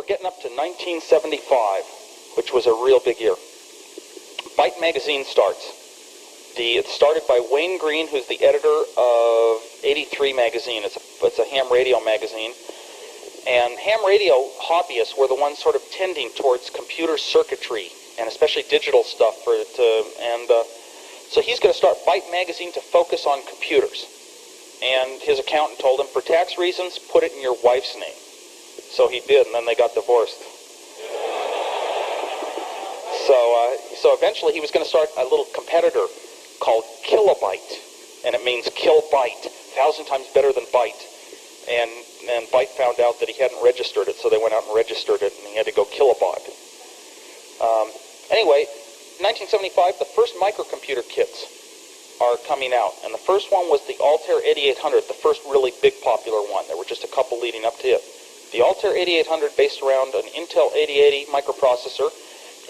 we're getting up to 1975, which was a real big year. Byte magazine starts. It started by Wayne Green, who's the editor of 83 magazine. It's a ham radio magazine. And ham radio hobbyists were the ones sort of tending towards computer circuitry, and especially digital stuff. So he's going to start Byte magazine to focus on computers. And his accountant told him, for tax reasons, put it in your wife's name. So he did, and then they got divorced. So eventually he was going to start a little competitor called Kilobyte, and it means kill byte, 1,000 times better than byte. And Byte found out that he hadn't registered it, so they went out and registered it, and he had to go Kilobyte. Anyway, 1975, the first microcomputer kits are coming out, and the first one was the Altair 8800, the first really big popular one. There were just a couple leading up to it. The Altair 8800 based around an Intel 8080 microprocessor,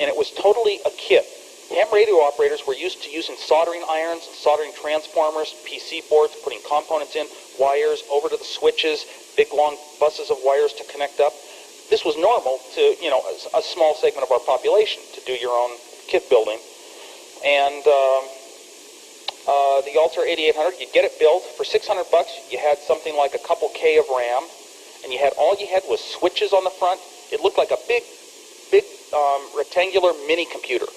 and it was totally a kit. Ham radio operators were used to using soldering irons and soldering transformers, PC boards, putting components in, wires over to the switches, big long buses of wires to connect up. This was normal to, a small segment of our population to do your own kit building. And the Altair 8800, you'd get it built for $600. You had something like a couple K of RAM, and all you had was switches on the front. It looked like a big rectangular mini computer.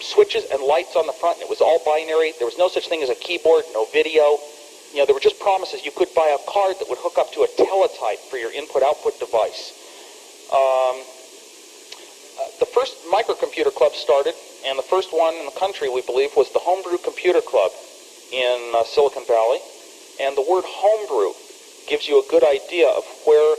Switches and lights on the front, and it was all binary. There was no such thing as a keyboard, no video. There were just promises. You could buy a card that would hook up to a teletype for your input-output device. The first microcomputer club started, and the first one in the country, we believe, was the Homebrew Computer Club in Silicon Valley. And the word homebrew gives you a good idea of where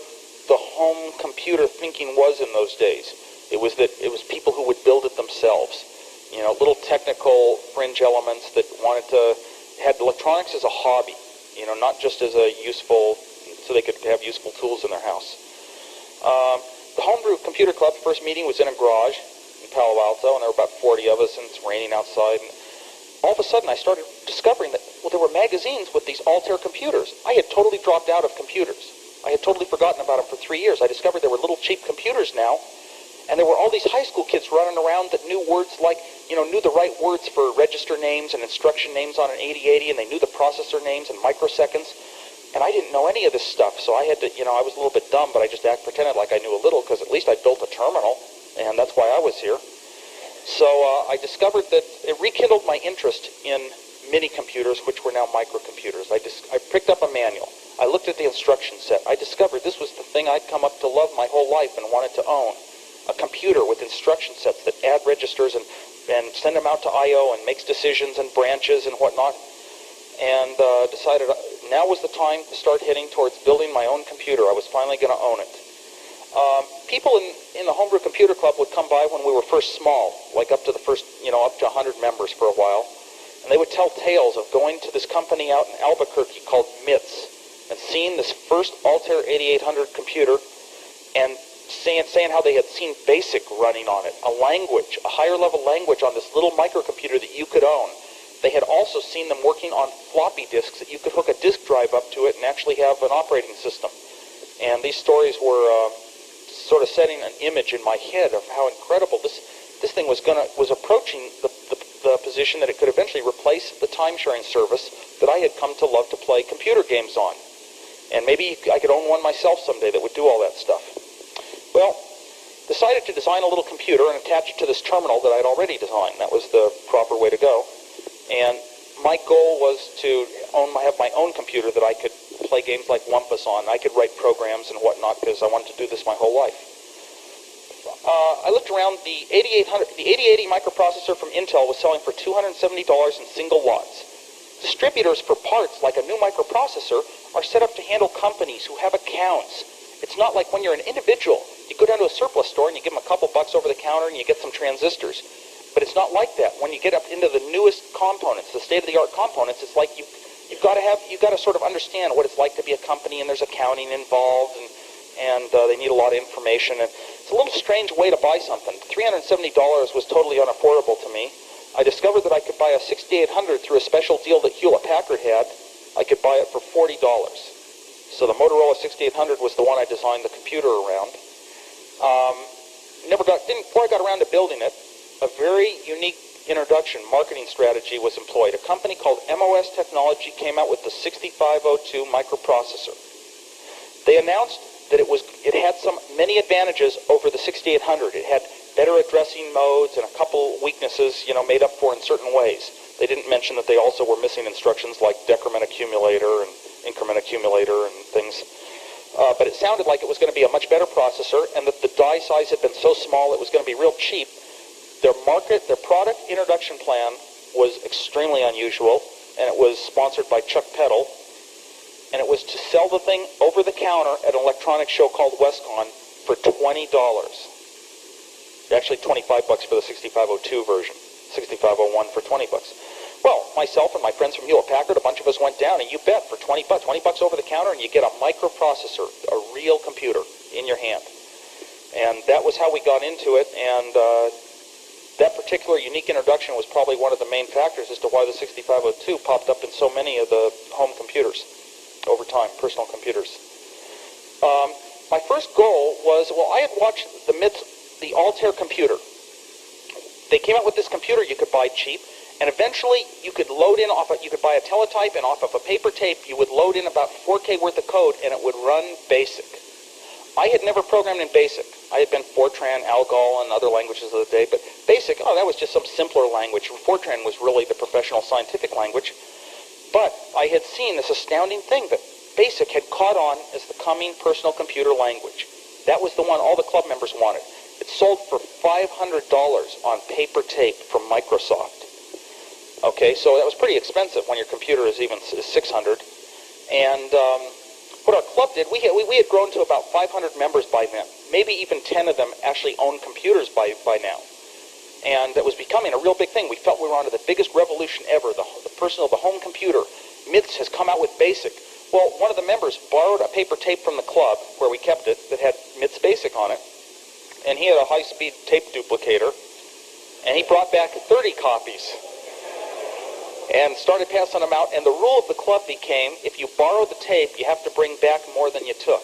the home computer thinking was in those days. It was people who would build it themselves. Little technical fringe elements that had electronics as a hobby, not just as so they could have useful tools in their house. The Homebrew Computer Club first meeting was in a garage in Palo-Alto, and there were about 40 of us, and it's raining outside. And all of a sudden, I started discovering that, there were magazines with these Altair computers. I had totally dropped out of computers. I had totally forgotten about them for 3 years. I discovered there were little cheap computers now, and there were all these high school kids running around that knew words like, knew the right words for register names and instruction names on an 8080, and they knew the processor names and microseconds. And I didn't know any of this stuff, so I had to, I was a little bit dumb, but I just pretended like I knew a little, because at least I built a terminal, and that's why I was here. So I discovered that it rekindled my interest in mini computers, which were now microcomputers. I picked up a manual. I looked at the instruction set. I discovered this was the thing I'd come up to love my whole life and wanted to own. A computer with instruction sets that add registers and send them out to I.O. and makes decisions and branches and whatnot. And decided now was the time to start heading towards building my own computer. I was finally going to own it. People in the Homebrew Computer Club would come by when we were first small, like up to 100 members for a while. And they would tell tales of going to this company out in Albuquerque called MITS and seeing this first Altair 8800 computer and saying how they had seen BASIC running on it, a language, a higher level language on this little microcomputer that you could own. They had also seen them working on floppy disks that you could hook a disk drive up to it and actually have an operating system. And these stories were sort of setting an image in my head of how incredible this thing was approaching the position that it could eventually replace the time-sharing service that I had come to love to play computer games on. And maybe I could own one myself someday that would do all that stuff. Well, decided to design a little computer and attach it to this terminal that I'd already designed. That was the proper way to go. And my goal was to have my own computer that I could play games like Wumpus on. I could write programs and whatnot because I wanted to do this my whole life. I looked around. The 8080 microprocessor from Intel was selling for $270 in single lots. Distributors for parts like a new microprocessor are set up to handle companies who have accounts. It's not like when you're an individual. You go down to a surplus store and you give them a couple bucks over the counter and you get some transistors. But it's not like that. When you get up into the newest components, the state-of-the-art components, it's like you've got to sort of understand what it's like to be a company, and there's accounting involved, and they need a lot of information. And it's a little strange way to buy something. $370 was totally unaffordable to me. I discovered that I could buy a 6800 through a special deal that Hewlett-Packard had. I could buy it for $40. So the Motorola 6800 was the one I designed the computer around. Before I got around to building it, a very unique introduction marketing strategy was employed. A company called MOS Technology came out with the 6502 microprocessor. They announced that it had many advantages over the 6800. It had better addressing modes and a couple weaknesses, made up for in certain ways. They didn't mention that they also were missing instructions like decrement accumulator and increment accumulator and things. But it sounded like it was going to be a much better processor, and that the die size had been so small it was going to be real cheap. Their product introduction plan was extremely unusual, and it was sponsored by Chuck Peddle, and it was to sell the thing over the counter at an electronics show called Westcon for $20. Actually, $25 for the 6502 version, 6501 for $20. Well, myself and my friends from Hewlett-Packard, a bunch of us went down, and you bet, for $20 over the counter, and you get a microprocessor, a real computer in your hand. And that was how we got into it, and that particular unique introduction was probably one of the main factors as to why the 6502 popped up in so many of the home computers over time, personal computers. My first goal was, I had watched the Altair computer. They came out with this computer you could buy cheap, and eventually you could you could buy a teletype, and off of a paper tape you would load in about 4K worth of code, and it would run BASIC. I had never programmed in BASIC. I had been Fortran, Algol, and other languages of the day, but BASIC, that was just some simpler language. Fortran was really the professional scientific language. But I had seen this astounding thing that BASIC had caught on as the coming personal computer language. That was the one all the club members wanted. It sold for $500 on paper tape from Microsoft. Okay, so that was pretty expensive when your computer is even $600. And what our club did, we had grown to about 500 members by then. Maybe even 10 of them actually owned computers by now. And it was becoming a real big thing. We felt we were onto the biggest revolution ever, the home computer. MITS has come out with BASIC. Well, one of the members borrowed a paper tape from the club where we kept it that had MITS BASIC on it. And he had a high-speed tape duplicator. And he brought back 30 copies and started passing them out. And the rule of the club became, if you borrow the tape, you have to bring back more than you took.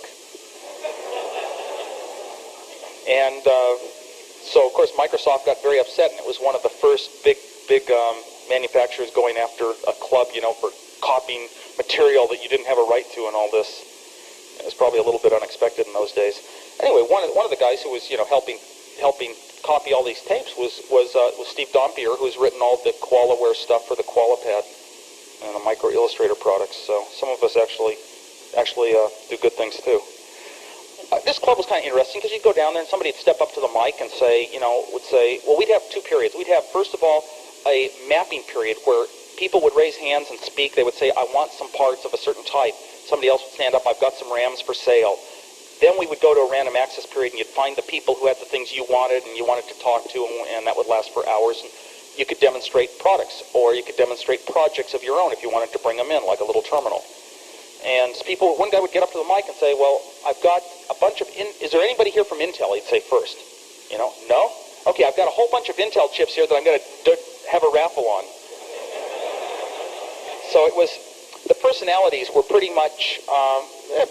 And so, of course, Microsoft got very upset, and it was one of the first big manufacturers going after a club, for copying material that you didn't have a right to and all this. It was probably a little bit unexpected in those days. Anyway, one of the guys who was, helping copy all these tapes was Steve Dompier, who's written all the KoalaWare stuff for the KoalaPad and the Micro Illustrator products. So some of us actually do good things too. This club was kind of interesting because you'd go down there and somebody would step up to the mic and we'd have two periods. We'd have, first of all, a mapping period where people would raise hands and speak. They would say, I want some parts of a certain type. Somebody else would stand up, I've got some RAMs for sale. Then we would go to a random access period, and you'd find the people who had the things you wanted and you wanted to talk to, and that would last for hours. And you could demonstrate products, or you could demonstrate projects of your own if you wanted to bring them in, like a little terminal. And one guy would get up to the mic and say, well, I've got a bunch of, is there anybody here from Intel? He'd say first. No? Okay, I've got a whole bunch of Intel chips here that I'm going to have a raffle on. So it was, the personalities were pretty much,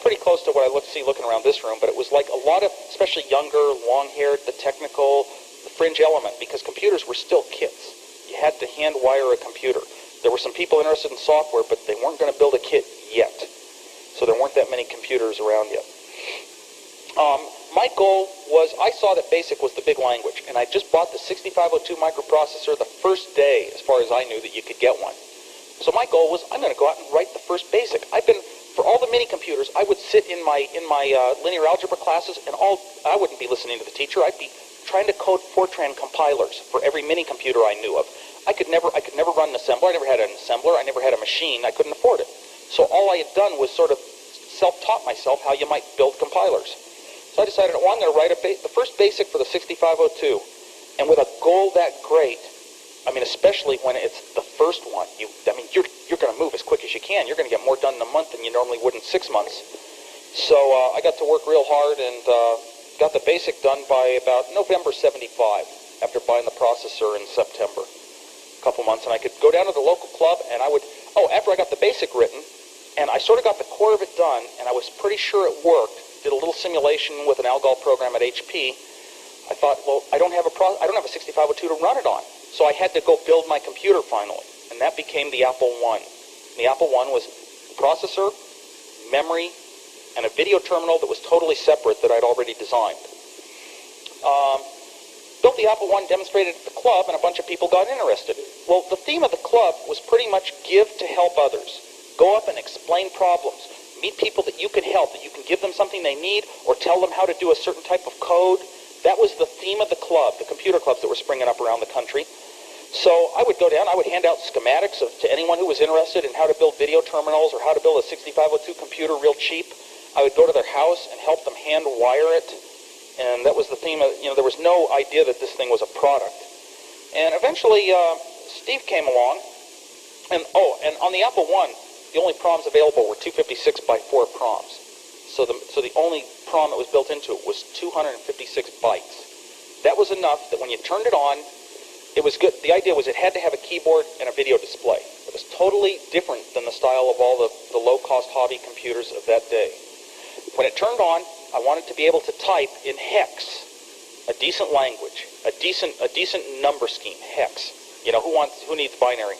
pretty close to what I see looking around this room, but it was like a lot of, especially younger, long-haired, the technical, the fringe element, because computers were still kits. You had to hand wire a computer. There were some people interested in software, but they weren't going to build a kit yet. So there weren't that many computers around yet. My goal was, I saw that BASIC was the big language, and I just bought the 6502 microprocessor the first day, as far as I knew that you could get one. So my goal was, I'm going to go out and write the first BASIC. For all the mini computers, I would sit in my linear algebra classes, and I wouldn't be listening to the teacher. I'd be trying to code Fortran compilers for every mini computer I knew of. I could never run an assembler. I never had an assembler. I never had a machine. I couldn't afford it. So all I had done was sort of self-taught myself how you might build compilers. So I decided, I'm going to write the first BASIC for the 6502, and with a goal that great, especially when it's the first one, you're going to move as quick as you can. You're going to get more done in a month than you normally would in 6 months. So I got to work real hard and got the BASIC done by about November 75, after buying the processor in September. A couple months, and I could go down to the local club, and after I got the BASIC written, and I sort of got the core of it done, and I was pretty sure it worked, did a little simulation with an Algol program at 8 HP, I thought, well, I don't have a 6502 to run it on. So I had to go build my computer finally, and that became the Apple I. The Apple I was processor, memory, and a video terminal that was totally separate that I'd already designed. Built the Apple I, demonstrated at the club, and a bunch of people got interested. Well, the theme of the club was pretty much give to help others. Go up and explain problems. Meet people that you can help, that you can give them something they need, or tell them how to do a certain type of code. That was the theme of the club, the computer clubs that were springing up around the country. So I would go down, I would hand out schematics to anyone who was interested in how to build video terminals or how to build a 6502 computer real cheap. I would go to their house and help them hand wire it. And that was the theme of, there was no idea that this thing was a product. And eventually, Steve came along, and on the Apple I, the only PROMs available were 256 by 4 PROMs. So the only PROM that was built into it was 256 bytes. That was enough that when you turned it on, it was good. The idea was it had to have a keyboard and a video display. It was totally different than the style of all the low-cost hobby computers of that day. When it turned on, I wanted to be able to type in hex, a decent language, a decent number scheme, hex. Who needs binary?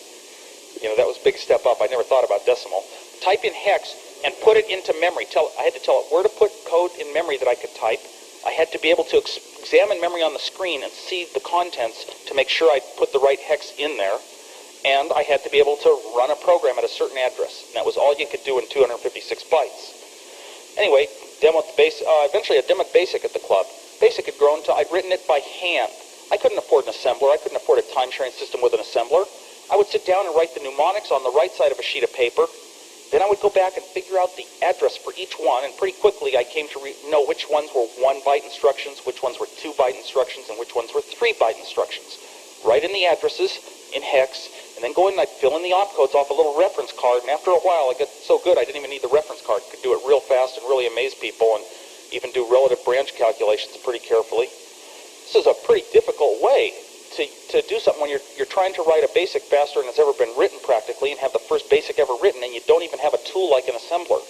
That was a big step up. I never thought about decimal. Type in hex and put it into memory. I had to tell it where to put code in memory that I could type. I had to be able to examine memory on the screen and see the contents to make sure I put the right hex in there. And I had to be able to run a program at a certain address. And that was all you could do in 256 bytes. Anyway, eventually I demoed BASIC at the club. BASIC had grown to, I'd written it by hand. I couldn't afford an assembler. I couldn't afford a time-sharing system with an assembler. I would sit down and write the mnemonics on the right side of a sheet of paper. Then I would go back and figure out the address for each one, and pretty quickly I came to know which ones were 1-byte instructions, which ones were 2-byte instructions, and which ones were 3-byte instructions. Write in the addresses in hex, and then go in and I'd fill in the opcodes off a little reference card, and after a while I got so good I didn't even need the reference card. I could do it real fast and really amaze people and even do relative branch calculations pretty carefully. This is a pretty difficult way to do something when you're trying to write a BASIC faster than it's ever been written practically and have the first BASIC ever written, and you don't even have a tool like an assembler.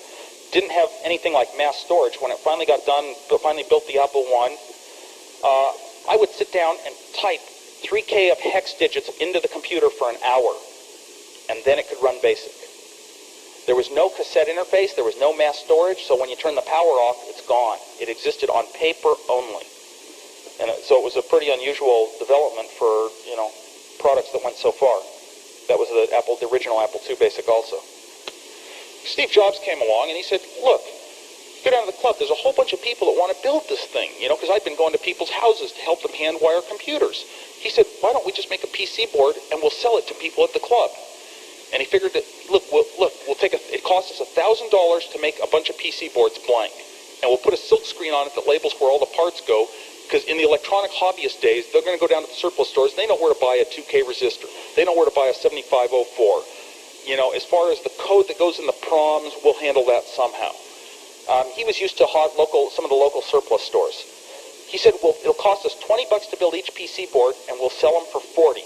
Didn't have anything like mass storage. When it finally got done, finally built the Apple I, I would sit down and type 3K of hex digits into the computer for an hour, and then it could run BASIC. There was no cassette interface, there was no mass storage, so when you turn the power off, it's gone. It existed on paper only. And so it was a pretty unusual development for, products that went so far. That was the original Apple II BASIC also. Steve Jobs came along and he said, look, go down to the club, there's a whole bunch of people that want to build this thing, because I've been going to people's houses to help them hand wire computers. He said, why don't we just make a PC board and we'll sell it to people at the club? And he figured that, it costs us $1,000 to make a bunch of PC boards blank. And we'll put a silk screen on it that labels where all the parts go, because in the electronic hobbyist days, they're going to go down to the surplus stores, they know where to buy a 2K resistor. They know where to buy a 7504. As far as the code that goes in the PROMs, we'll handle that somehow. He was used to some of the local surplus stores. He said, well, it'll cost us $20 to build each PC board, and we'll sell them for $40.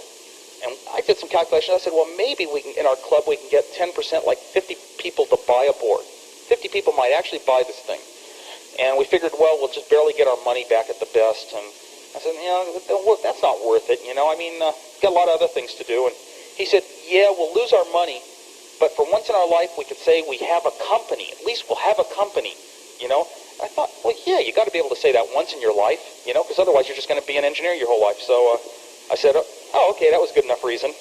And I did some calculations. I said, well, maybe in our club we can get 10%, like 50 people to buy a board. 50 people might actually buy this thing. And we figured, well, we'll just barely get our money back at the best. And I said, that's not worth it. Got a lot of other things to do. And he said, yeah, we'll lose our money, but for once in our life we could say we have a company. At least we'll have a company, I thought, well, yeah, you got to be able to say that once in your life, because otherwise you're just going to be an engineer your whole life. So I said, oh, okay, that was good enough reason.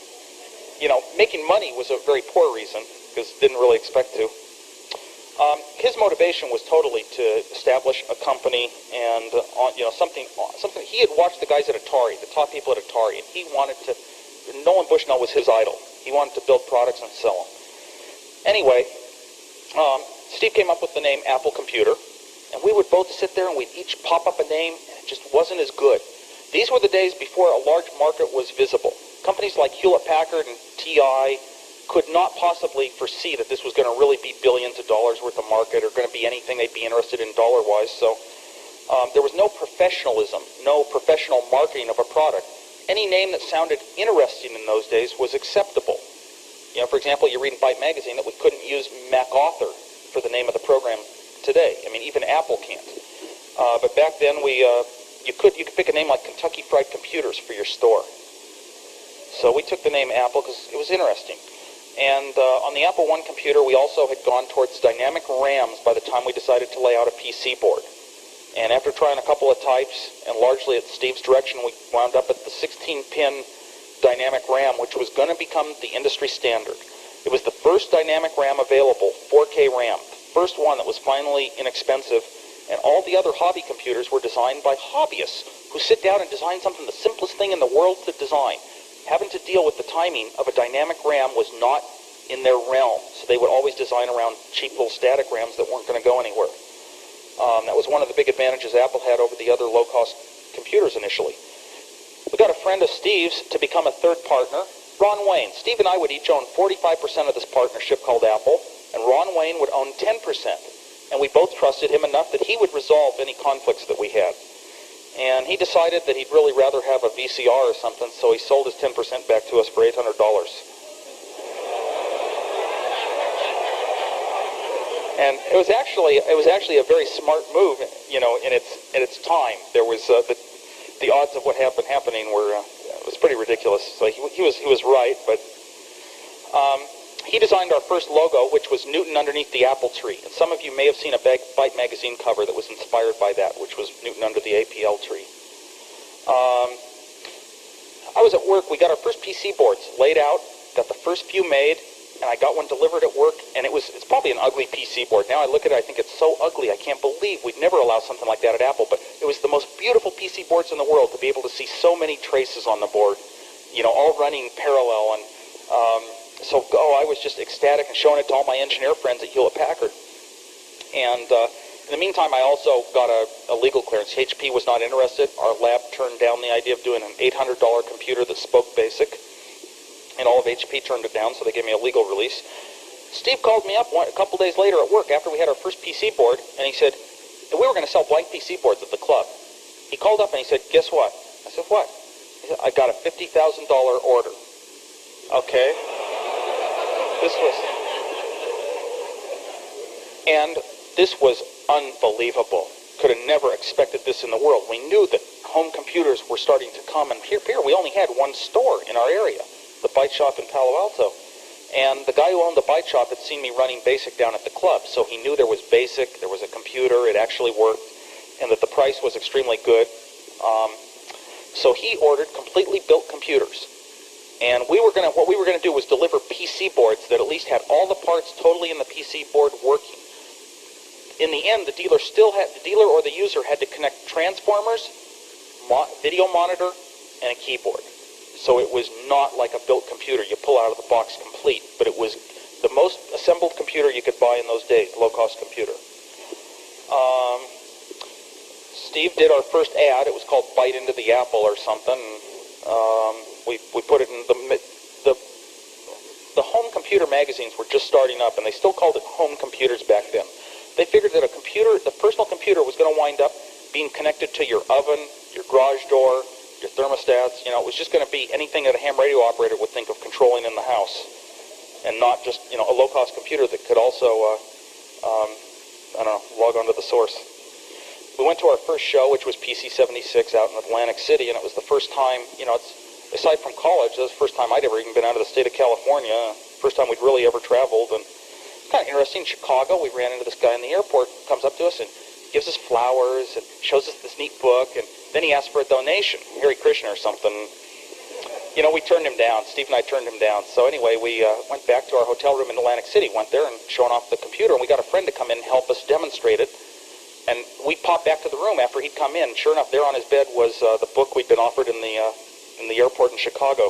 Making money was a very poor reason, because didn't really expect to. His motivation was totally to establish a company and something. He had watched the guys at Atari, the top people at Atari, and he wanted to. Nolan Bushnell was his idol. He wanted to build products and sell them. Anyway, Steve came up with the name Apple Computer, and we would both sit there and we'd each pop up a name, and it just wasn't as good. These were the days before a large market was visible. Companies like Hewlett-Packard and TI could not possibly foresee that this was going to really be billions of dollars worth of market or going to be anything they'd be interested in dollar-wise. So there was no professionalism, no professional marketing of a product. Any name that sounded interesting in those days was acceptable. For example, you read in Byte magazine that we couldn't use MacAuthor for the name of the program today. Even Apple can't. But back then, you could pick a name like Kentucky Fried Computers for your store. So we took the name Apple because it was interesting. And on the Apple I computer, we also had gone towards dynamic RAMs by the time we decided to lay out a PC board. And after trying a couple of types, and largely at Steve's direction, we wound up at the 16-pin dynamic RAM, which was going to become the industry standard. It was the first dynamic RAM available, 4K RAM, the first one that was finally inexpensive, and all the other hobby computers were designed by hobbyists who sit down and design something, the simplest thing in the world to design. Having to deal with the timing of a dynamic RAM was not in their realm, so they would always design around cheap little static RAMs that weren't going to go anywhere. That was one of the big advantages Apple had over the other low-cost computers initially. We got a friend of Steve's to become a third partner, Ron Wayne. Steve and I would each own 45% of this partnership called Apple, and Ron Wayne would own 10%. And we both trusted him enough that he would resolve any conflicts that we had. And he decided that he'd really rather have a VCR or something, so he sold his 10% back to us for $800. And it was actually a very smart move, in its time. There was the odds of what happening were it was pretty ridiculous. So he was right, but he designed our first logo, which was Newton underneath the apple tree. And some of you may have seen a Byte magazine cover that was inspired by that, which was Newton under the APL tree. I was at work. We got our first PC boards laid out, got the first few made, and I got one delivered at work, and it's probably an ugly PC board. Now I look at it, I think it's so ugly. I can't believe we'd never allow something like that at Apple, but it was the most beautiful PC boards in the world to be able to see so many traces on the board, all running parallel. And so I was just ecstatic and showing it to all my engineer friends at Hewlett-Packard. And in the meantime, I also got a legal clearance. HP was not interested. Our lab turned down the idea of doing an $800 computer that spoke BASIC. And all of HP turned it down, so they gave me a legal release. Steve called me up a couple days later at work after we had our first PC board, and he said, we were going to sell white PC boards at the club. He called up and he said, guess what? I said, what? He said, I got a $50,000 order. Okay. This was unbelievable. Could have never expected this in the world. We knew that home computers were starting to come, and here we only had one store in our area, the Byte Shop in Palo-Alto. And the guy who owned the Byte Shop had seen me running BASIC down at the club, so he knew there was BASIC, there was a computer, it actually worked, and that the price was extremely good. So he ordered completely built computers. And what we were going to do was deliver PC boards that at least had all the parts totally in the PC board working. In the end, the dealer or the user had to connect transformers, video monitor, and a keyboard. So it was not like a built computer you pull out of the box complete, but it was the most assembled computer you could buy in those days, low-cost computer. Steve did our first ad. It was called Bite into the Apple or something. We put it in the home computer magazines were just starting up, and they still called it home computers back then. They figured that the personal computer was going to wind up being connected to your oven, your garage door, your thermostats. It was just going to be anything that a ham radio operator would think of controlling in the house, and not just a low-cost computer that could also log onto the source. We went to our first show, which was PC-76 out in Atlantic City, and it was the first time, aside from college, that was the first time I'd ever even been out of the state of California, first time we'd really ever traveled. And it's kind of interesting. In Chicago, we ran into this guy in the airport, comes up to us and gives us flowers and shows us this neat book, and then he asked for a donation, Hare Krishna or something. We turned him down. Steve and I turned him down. So anyway, we went back to our hotel room in Atlantic City, went there and showing off the computer, and we got a friend to come in and help us demonstrate it. And we popped back to the room after he'd come in. Sure enough, there on his bed was the book we'd been offered in the airport in Chicago.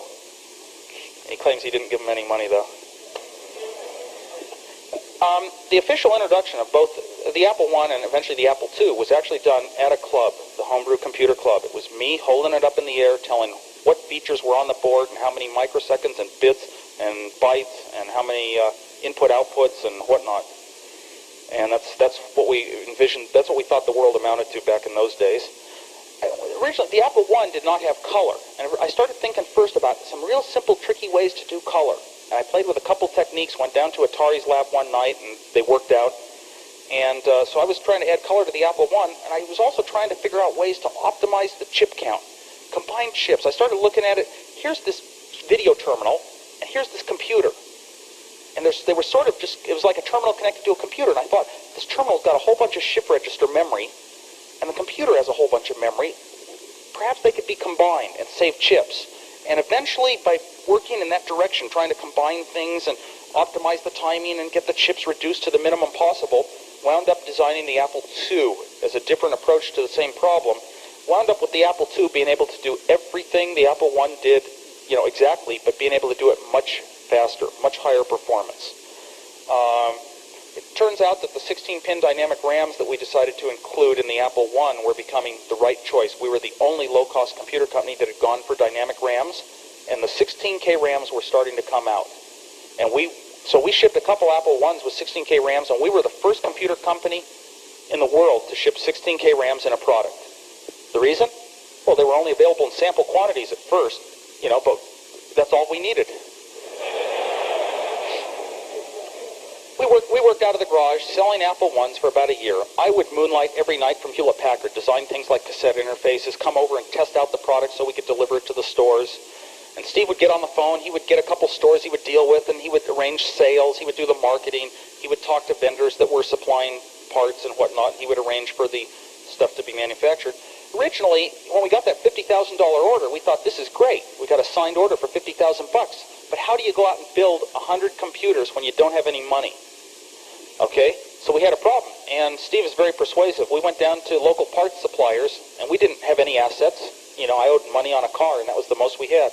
He claims he didn't give him any money, though. The official introduction of both the Apple I and eventually the Apple II was actually done at a club, the Homebrew Computer Club. It was me holding it up in the air, telling what features were on the board and how many microseconds and bits and bytes and how many input-outputs and whatnot. And that's what we envisioned. That's what we thought the world amounted to back in those days. Originally, the Apple I did not have color, and I started thinking first about some real simple, tricky ways to do color. And I played with a couple techniques, went down to Atari's lab one night, and they worked out. And so I was trying to add color to the Apple I, and I was also trying to figure out ways to optimize the chip count. Combine chips. I started looking at it. Here's this video terminal, and here's this computer. And they were sort of just, it was like a terminal connected to a computer. And I thought, this terminal's got a whole bunch of shift register memory, and the computer has a whole bunch of memory. Perhaps they could be combined and save chips. And eventually, by working in that direction, trying to combine things and optimize the timing and get the chips reduced to the minimum possible, wound up designing the Apple II as a different approach to the same problem. Wound up with the Apple II being able to do everything the Apple I did, exactly, but being able to do it much faster, much higher performance. It turns out that the 16-pin dynamic RAMs that we decided to include in the Apple I were becoming the right choice. We were the only low-cost computer company that had gone for dynamic RAMs, and the 16K RAMs were starting to come out. And so we shipped a couple Apple I's with 16K RAMs, and we were the first computer company in the world to ship 16K RAMs in a product. The reason? Well, they were only available in sample quantities at first, but that's all we needed. We worked out of the garage selling Apple I's for about a year. I would moonlight every night from Hewlett-Packard, design things like cassette interfaces, come over and test out the product so we could deliver it to the stores. And Steve would get on the phone, he would get a couple stores he would deal with, and he would arrange sales, he would do the marketing, he would talk to vendors that were supplying parts and whatnot, he would arrange for the stuff to be manufactured. Originally, when we got that $50,000 order, we thought, this is great. We got a signed order for $50,000 bucks. But how do you go out and build 100 computers when you don't have any money? Okay, so we had a problem, and Steve is very persuasive. We went down to local parts suppliers, and we didn't have any assets. I owed money on a car, and that was the most we had.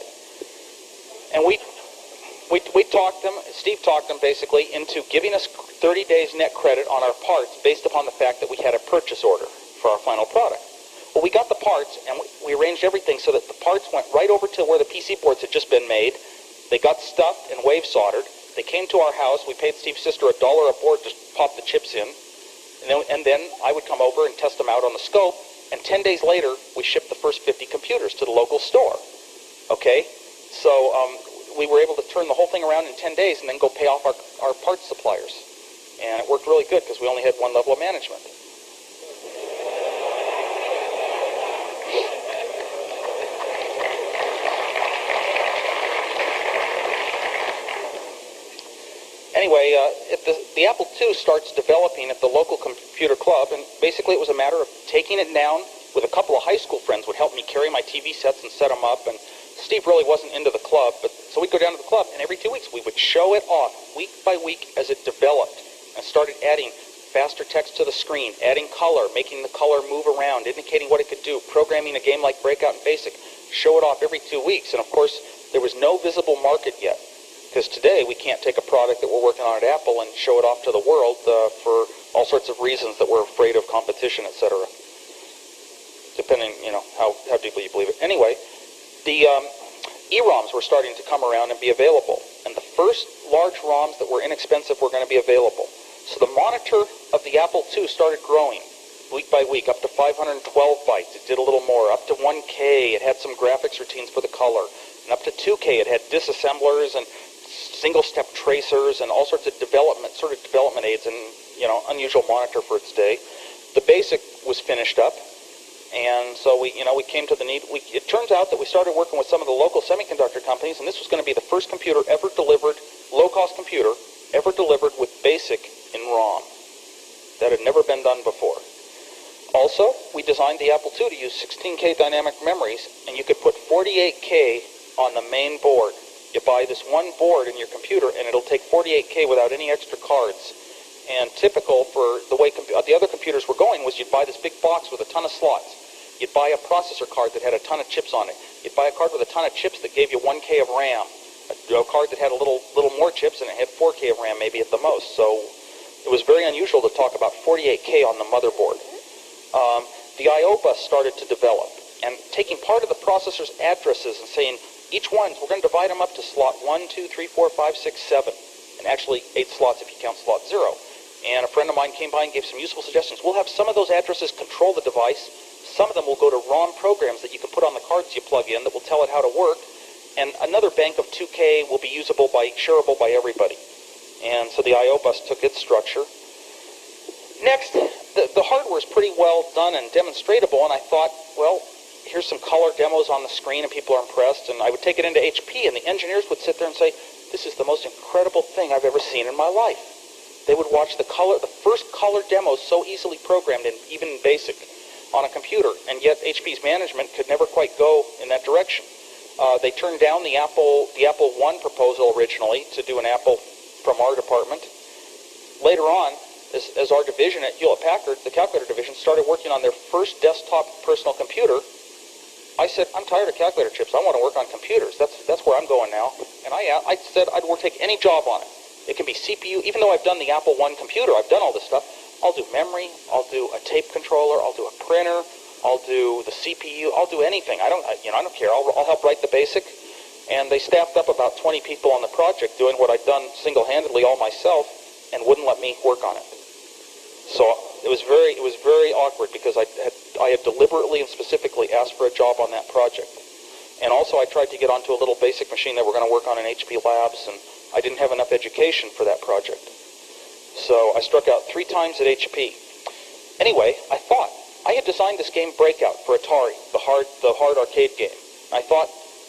And we talked them, Steve talked them basically into giving us 30 days net credit on our parts based upon the fact that we had a purchase order for our final product. Well, we got the parts, and we arranged everything so that the parts went right over to where the PC boards had just been made. They got stuffed and wave soldered. They came to our house. We paid Steve's sister $1 a board to pop the chips in. And then I would come over and test them out on the scope. And 10 days later, we shipped the first 50 computers to the local store. Okay? So we were able to turn the whole thing around in 10 days and then go pay off our parts suppliers. And it worked really good because we only had one level of management. Anyway, the Apple II starts developing at the local computer club, and basically it was a matter of taking it down with a couple of high school friends would help me carry my TV sets and set them up, and Steve really wasn't into the club, so we'd go down to the club, and every 2 weeks we would show it off week by week as it developed, and started adding faster text to the screen, adding color, making the color move around, indicating what it could do, programming a game like Breakout and Basic, show it off every 2 weeks, and of course there was no visible market yet. Because today we can't take a product that we're working on at Apple and show it off to the world for all sorts of reasons that we're afraid of competition, etc. Depending, how deeply you believe it. Anyway, the EROMs were starting to come around and be available. And the first large ROMs that were inexpensive were going to be available. So the monitor of the Apple II started growing week by week, up to 512 bytes. It did a little more. Up to 1K, it had some graphics routines for the color. And up to 2K, it had disassemblers and single-step tracers and all sorts of development aids, and unusual monitor for its day. The BASIC was finished up, and so we came to the need. It turns out that we started working with some of the local semiconductor companies, and this was going to be the first computer ever delivered, low-cost computer ever delivered with BASIC in ROM. That had never been done before. Also, we designed the Apple II to use 16K dynamic memories, and you could put 48K on the main board. You buy this one board in your computer, and it'll take 48K without any extra cards. And typical for the way the other computers were going was you'd buy this big box with a ton of slots. You'd buy a processor card that had a ton of chips on it. You'd buy a card with a ton of chips that gave you 1K of RAM. A card that had a little more chips, and it had 4K of RAM maybe at the most. So it was very unusual to talk about 48K on the motherboard. The I/O bus started to develop, and taking part of the processor's addresses and saying, each one, we're going to divide them up to slot 1, 2, 3, 4, 5, 6, 7. And actually 8 slots if you count slot 0. And a friend of mine came by and gave some useful suggestions. We'll have some of those addresses control the device. Some of them will go to ROM programs that you can put on the cards you plug in that will tell it how to work. And another bank of 2K will be shareable by everybody. And so the I/O bus took its structure. Next, the hardware is pretty well done and demonstratable, and I thought, well, here's some color demos on the screen, and people are impressed, and I would take it into HP, and the engineers would sit there and say, this is the most incredible thing I've ever seen in my life. They would watch the first color demos so easily programmed, even in BASIC, on a computer, and yet HP's management could never quite go in that direction. They turned down the Apple I proposal originally to do an Apple from our department. Later on, as our division at Hewlett-Packard, the calculator division, started working on their first desktop personal computer, I said, I'm tired of calculator chips. I want to work on computers. That's where I'm going now. And I said I'd take any job on it. It can be CPU. Even though I've done the Apple I computer, I've done all this stuff. I'll do memory. I'll do a tape controller. I'll do a printer. I'll do the CPU. I'll do anything. I don't care. I'll help write the BASIC. And they staffed up about 20 people on the project doing what I'd done single-handedly all myself, and wouldn't let me work on it. So it was very awkward because I had deliberately and specifically asked for a job on that project. And also I tried to get onto a little BASIC machine that we're going to work on in HP Labs, and I didn't have enough education for that project. So I struck out 3 times at HP. Anyway, I thought, I had designed this game Breakout for Atari, the hard arcade game. I thought,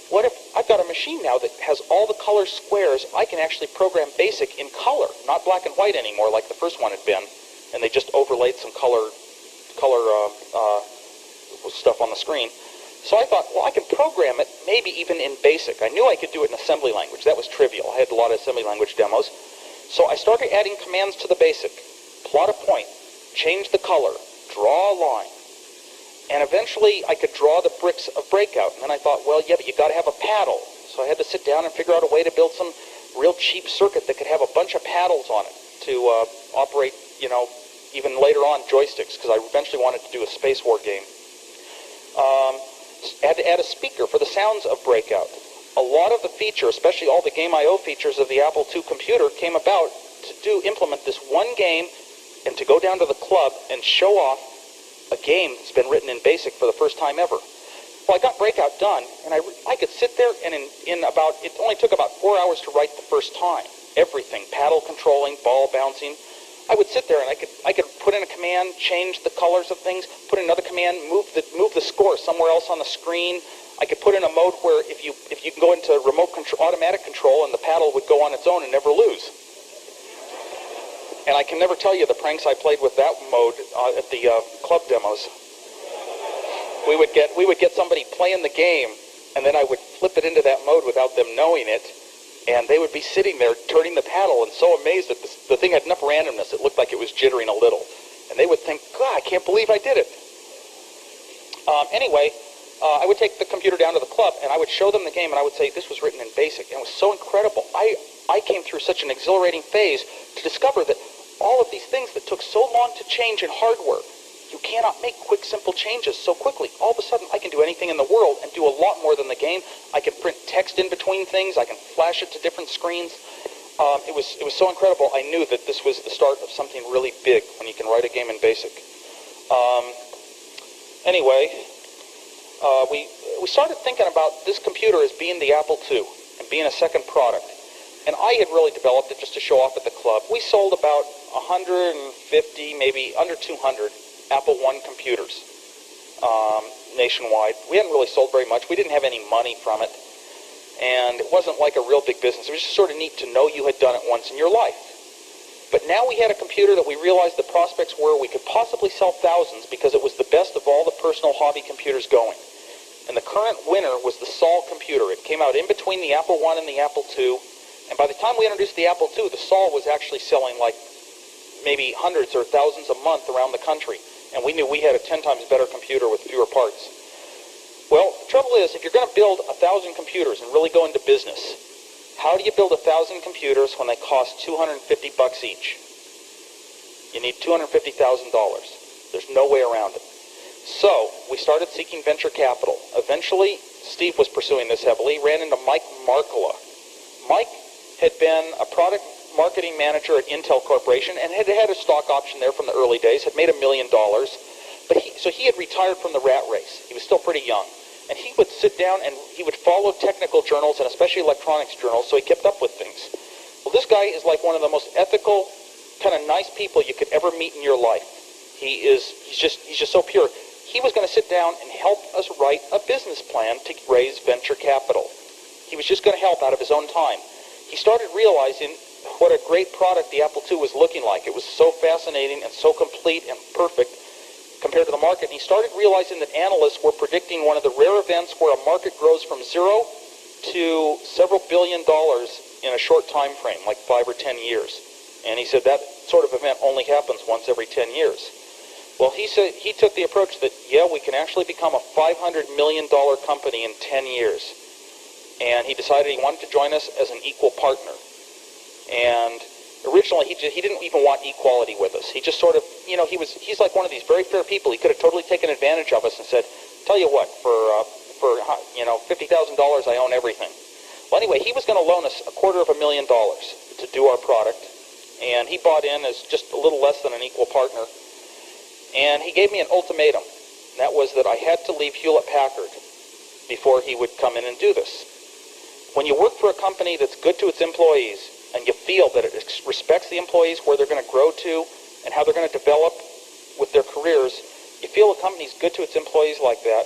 what if I've got a machine now that has all the color squares? I can actually program BASIC in color, not black and white anymore like the first one had been, and they just overlaid some color stuff on the screen. So I thought, well, I can program it maybe even in BASIC. I knew I could do it in assembly language. That was trivial. I had a lot of assembly language demos. So I started adding commands to the BASIC. Plot a point, change the color, draw a line. And eventually I could draw the bricks of Breakout. And then I thought, well, yeah, but you got to have a paddle. So I had to sit down and figure out a way to build some real cheap circuit that could have a bunch of paddles on it to operate, even later on joysticks, because I eventually wanted to do a Space War game. Had to add a speaker for the sounds of Breakout. A lot of the features, especially all the Game I/O features of the Apple II computer, came about to implement this one game and to go down to the club and show off a game that's been written in BASIC for the first time ever. Well, I got Breakout done, and I could sit there, and it only took about 4 hours to write the first time. Everything, paddle controlling, ball bouncing. I would sit there and I could put in a command, change the colors of things, put in another command, move the score somewhere else on the screen. I could put in a mode where if you can go into remote control, automatic control, and the paddle would go on its own and never lose. And I can never tell you the pranks I played with that mode at the club demos. We would get somebody playing the game, and then I would flip it into that mode without them knowing it. And they would be sitting there turning the paddle and so amazed that the thing had enough randomness it looked like it was jittering a little. And they would think, God, I can't believe I did it. Anyway, I would take the computer down to the club and I would show them the game and I would say, this was written in BASIC. And it was so incredible. I came through such an exhilarating phase to discover that all of these things that took so long to change in hardware, you cannot make quick, simple changes so quickly. All of a sudden, I can do anything in the world and do a lot more than the game. I can print text in between things. I can flash it to different screens. It was so incredible. I knew that this was the start of something really big when you can write a game in BASIC. Anyway, we started thinking about this computer as being the Apple II and being a second product. And I had really developed it just to show off at the club. We sold about 150, maybe under 200 Apple I computers nationwide. We hadn't really sold very much. We didn't have any money from it. And it wasn't like a real big business. It was just sort of neat to know you had done it once in your life. But now we had a computer that we realized the prospects were we could possibly sell thousands because it was the best of all the personal hobby computers going. And the current winner was the Sol computer. It came out in between the Apple I and the Apple II. And by the time we introduced the Apple II, the Sol was actually selling like maybe hundreds or thousands a month around the country. And we knew we had a 10 times better computer with fewer parts. Well, the trouble is, if you're going to build 1,000 computers and really go into business, how do you build 1,000 computers when they cost $250 each? You need $250,000. There's no way around it. So we started seeking venture capital. Eventually, Steve was pursuing this heavily. He ran into Mike Markkula. Mike had been a product marketing manager at Intel Corporation and had had a stock option there from the early days, had made $1 million. So he had retired from the rat race. He was still pretty young. And he would sit down and he would follow technical journals and especially electronics journals, so he kept up with things. Well, this guy is like one of the most ethical kind of nice people you could ever meet in your life. He's just so pure. He was going to sit down and help us write a business plan to raise venture capital. He was just going to help out of his own time. He started realizing what a great product the Apple II was looking like. It was so fascinating and so complete and perfect compared to the market. And he started realizing that analysts were predicting one of the rare events where a market grows from zero to several $billion in a short time frame, like 5 or 10 years. And he said that sort of event only happens once every 10 years. Well, he said he took the approach that, yeah, we can actually become a $500 million company in 10 years. And he decided he wanted to join us as an equal partner. And originally, he didn't even want equality with us. He just sort of, he's like one of these very fair people. He could have totally taken advantage of us and said, tell you what, for $50,000, I own everything. Well, anyway, he was going to loan us $250,000 to do our product. And he bought in as just a little less than an equal partner. And he gave me an ultimatum. That was that I had to leave Hewlett-Packard before he would come in and do this. When you work for a company that's good to its employees, and you feel that it respects the employees, where they're going to grow to, and how they're going to develop with their careers, you feel a company's good to its employees like that,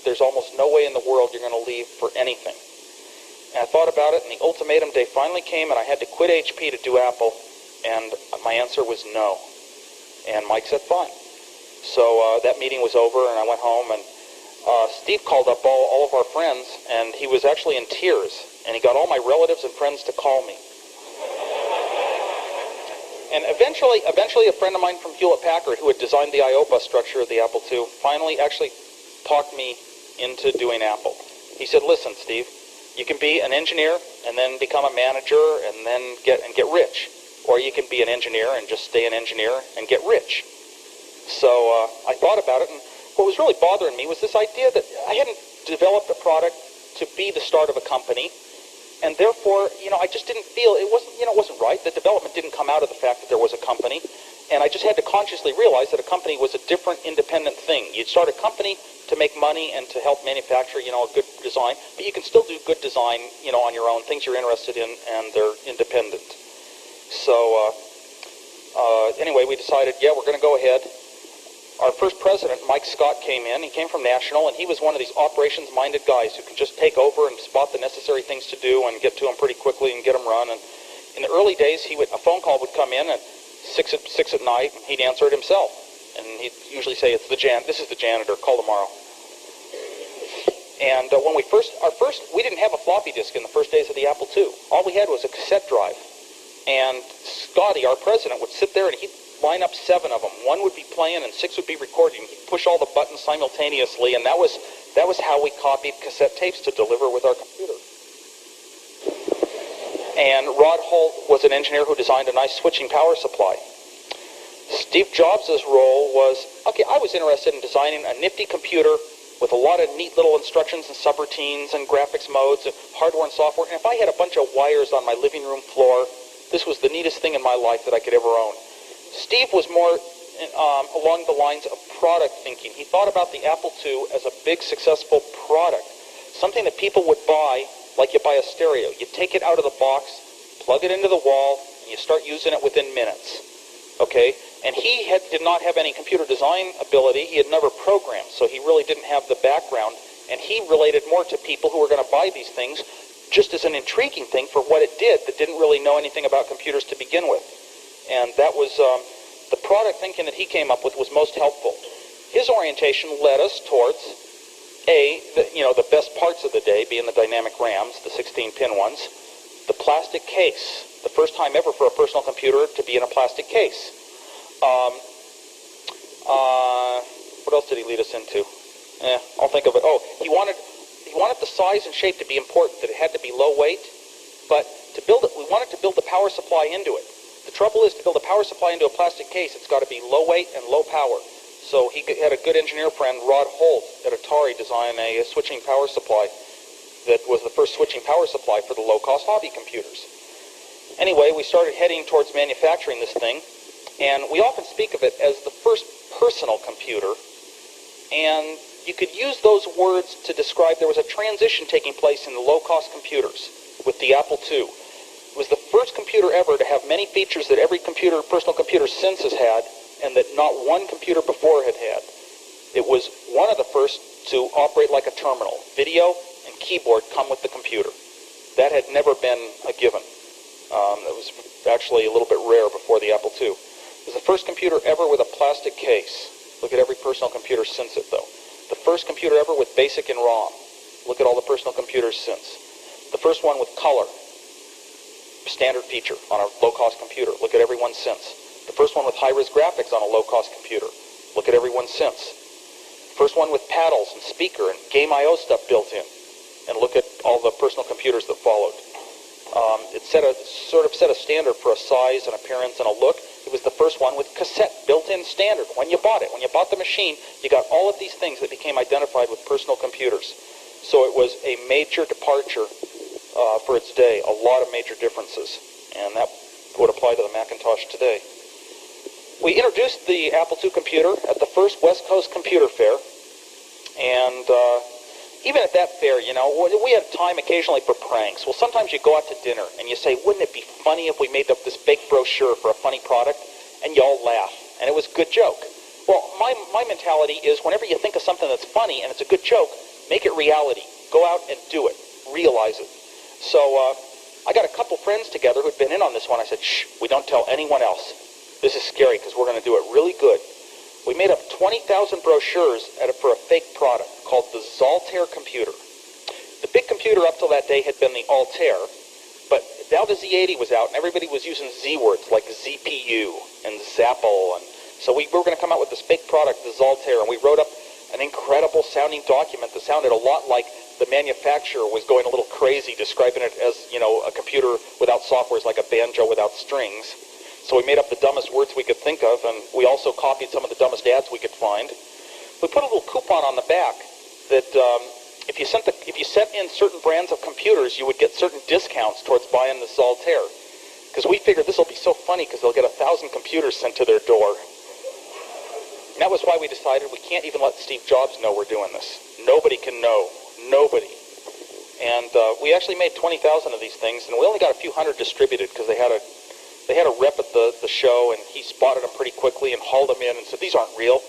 there's almost no way in the world you're going to leave for anything. And I thought about it, and the ultimatum day finally came, and I had to quit HP to do Apple, and my answer was no. And Mike said, fine. So that meeting was over, and I went home, and Steve called up all of our friends, and he was actually in tears, and he got all my relatives and friends to call me. And eventually a friend of mine from Hewlett-Packard, who had designed the I/O bus structure of the Apple II, finally actually talked me into doing Apple. He said, listen, Steve, you can be an engineer and then become a manager and then get rich. Or you can be an engineer and just stay an engineer and get rich. So I thought about it, and what was really bothering me was this idea that I hadn't developed a product to be the start of a company, and therefore, I just didn't feel it wasn't right. The development didn't come out of the fact that there was a company, and I just had to consciously realize that a company was a different, independent thing. You'd start a company to make money and to help manufacture, a good design, but you can still do good design, on your own, things you're interested in, and they're independent. So anyway, we decided, yeah, we're going to go ahead. Our first president, Mike Scott, came in. He came from National, and he was one of these operations-minded guys who can just take over and spot the necessary things to do and get to them pretty quickly and get them run. And in the early days, a phone call would come in at 6 at night, and he'd answer it himself. And he'd usually say, this is the janitor, call tomorrow. And when we didn't have a floppy disk in the first days of the Apple II. All we had was a cassette drive. And Scotty, our president, would sit there and he'd line up 7 of them. 1 would be playing and 6 would be recording. He'd push all the buttons simultaneously, and that was how we copied cassette tapes to deliver with our computer. And Rod Holt was an engineer who designed a nice switching power supply. Steve Jobs' role was, I was interested in designing a nifty computer with a lot of neat little instructions and subroutines and graphics modes and hardware and software. And if I had a bunch of wires on my living room floor, this was the neatest thing in my life that I could ever own. Steve was more along the lines of product thinking. He thought about the Apple II as a big, successful product, something that people would buy like you buy a stereo. You take it out of the box, plug it into the wall, and you start using it within minutes. Okay? And he did not have any computer design ability. He had never programmed, so he really didn't have the background. And he related more to people who were going to buy these things just as an intriguing thing for what it did that didn't really know anything about computers to begin with. And that was the product thinking that he came up with was most helpful. His orientation led us towards the best parts of the day being the dynamic RAMs, the 16-pin ones, the plastic case, the first time ever for a personal computer to be in a plastic case. What else did he lead us into? I'll think of it. Oh, he wanted the size and shape to be important, that it had to be low weight, but to build it, we wanted to build the power supply into it. The trouble is, to build a power supply into a plastic case, it's got to be low weight and low power. So he had a good engineer friend, Rod Holt, at Atari, design a switching power supply that was the first switching power supply for the low-cost hobby computers. Anyway, we started heading towards manufacturing this thing, and we often speak of it as the first personal computer, and you could use those words to describe there was a transition taking place in the low-cost computers with the Apple II. It was the first computer ever to have many features that every personal computer since has had, and that not one computer before had had. It was one of the first to operate like a terminal. Video and keyboard come with the computer. That had never been a given. It was actually a little bit rare before the Apple II. It was the first computer ever with a plastic case. Look at every personal computer since it, though. The first computer ever with BASIC and ROM. Look at all the personal computers since. The first one with color. Standard feature on a low-cost computer. Look at every one since. The first one with high-res graphics on a low-cost computer. Look at every one since. First one with paddles and speaker and game I/O stuff built in. And look at all the personal computers that followed. It sort of set a standard for a size, an appearance, and a look. It was the first one with cassette built-in standard. When you bought it, when you bought the machine, you got all of these things that became identified with personal computers. So it was a major departure for its day, a lot of major differences. And that would apply to the Macintosh today. We introduced the Apple II computer at the first West Coast Computer Fair. And even at that fair, you know, we had time occasionally for pranks. Well, sometimes you go out to dinner and you say, wouldn't it be funny if we made up this fake brochure for a funny product? And you all laugh. And it was a good joke. Well, my mentality is whenever you think of something that's funny and it's a good joke, make it reality. Go out and do it. Realize it. So I got a couple friends together who'd been in on this one. I said, shh, we don't tell anyone else. This is scary because we're going to do it really good. We made up 20,000 brochures for a fake product called the Zaltair computer. The big computer up till that day had been the Altair, but now the Z80 was out and everybody was using Z words like ZPU and Zapple. And so we were going to come out with this fake product, the Zaltair, and we wrote up an incredible sounding document that sounded a lot like the manufacturer was going a little crazy, describing it as, you know, a computer without software is like a banjo without strings. So we made up the dumbest words we could think of, and we also copied some of the dumbest ads we could find. We put a little coupon on the back that if you sent in certain brands of computers, you would get certain discounts towards buying the Zaltair. Because we figured this will be so funny because they'll get 1,000 computers sent to their door. And that was why we decided we can't even let Steve Jobs know we're doing this. Nobody can know. Nobody. And we actually made 20,000 of these things, and we only got a few hundred distributed because they had a rep at the show, and he spotted them pretty quickly and hauled them in and said, these aren't real.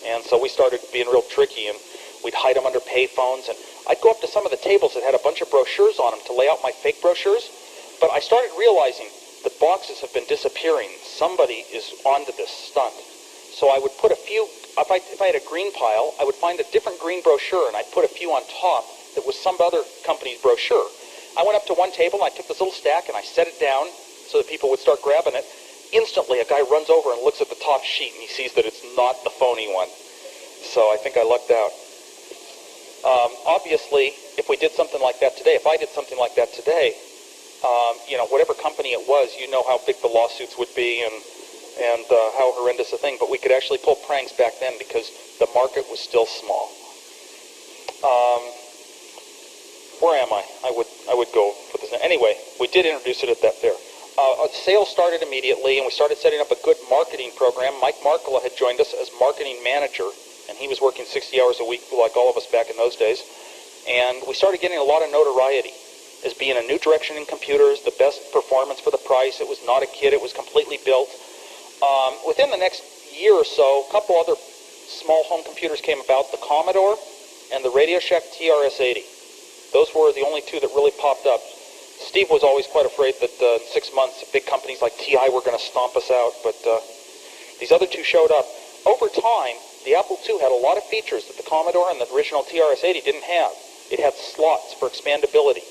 And so we started being real tricky, and we'd hide them under payphones, and I'd go up to some of the tables that had a bunch of brochures on them to lay out my fake brochures, but I started realizing the boxes have been disappearing. Somebody is onto this stunt. So I would put a few, if I had a green pile, I would find a different green brochure, and I'd put a few on top that was some other company's brochure. I went up to one table, and I took this little stack, and I set it down so that people would start grabbing it. Instantly, a guy runs over and looks at the top sheet, and he sees that it's not the phony one. So I think I lucked out. Obviously, if we did something like that today, if I did something like that today, you know, whatever company it was, you know how big the lawsuits would be and how horrendous a thing. But we could actually pull pranks back then because the market was still small. Where am I? I would go put this in. Anyway, we did introduce it at that fair. Sales started immediately, and we started setting up a good marketing program. Mike Markkula had joined us as marketing manager, and he was working 60 hours a week like all of us back in those days. And we started getting a lot of notoriety as being a new direction in computers, the best performance for the price. It was not a kit. It was completely built. Within the next year or so, a couple other small home computers came about, the Commodore and the Radio Shack TRS-80. Those were the only two that really popped up. Steve was always quite afraid that in 6 months, big companies like TI were going to stomp us out, but these other two showed up. Over time, the Apple II had a lot of features that the Commodore and the original TRS-80 didn't have. It had slots for expandability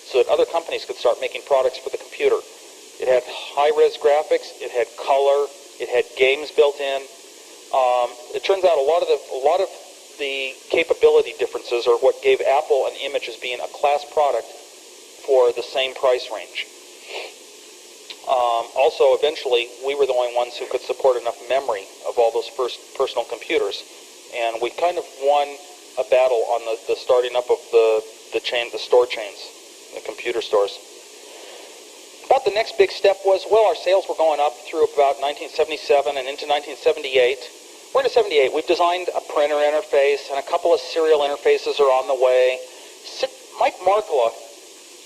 so that other companies could start making products for the computer. It had high-res graphics, it had color, it had games built in. It turns out a lot of the capability differences are what gave Apple an image as being a class product for the same price range. Also, eventually, we were the only ones who could support enough memory of all those first personal computers, and we kind of won a battle on the starting up of the store chains, the computer stores. About the next big step was, well, our sales were going up through about 1977 and into 1978. We're into 78. We've designed a printer interface, and a couple of serial interfaces are on the way. Mike Markkula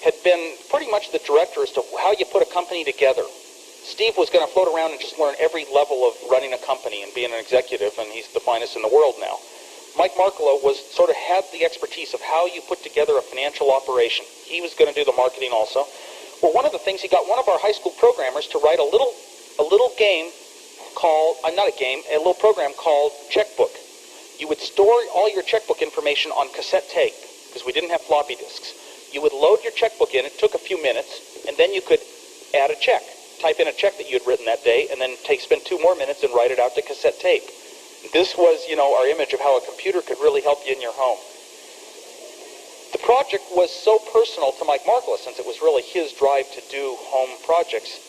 had been pretty much the director as to how you put a company together. Steve was going to float around and just learn every level of running a company and being an executive, and he's the finest in the world now. Mike Markkula sort of had the expertise of how you put together a financial operation. He was going to do the marketing also. Well, one of the things, he got one of our high school programmers to write a little game called, not a game, a little program called Checkbook. You would store all your checkbook information on cassette tape, because we didn't have floppy disks. You would load your checkbook in, it took a few minutes, and then you could add a check. Type in a check that you had written that day, and then spend 2 more minutes and write it out to cassette tape. This was, our image of how a computer could really help you in your home. The project was so personal to Mike Markkula, since it was really his drive to do home projects.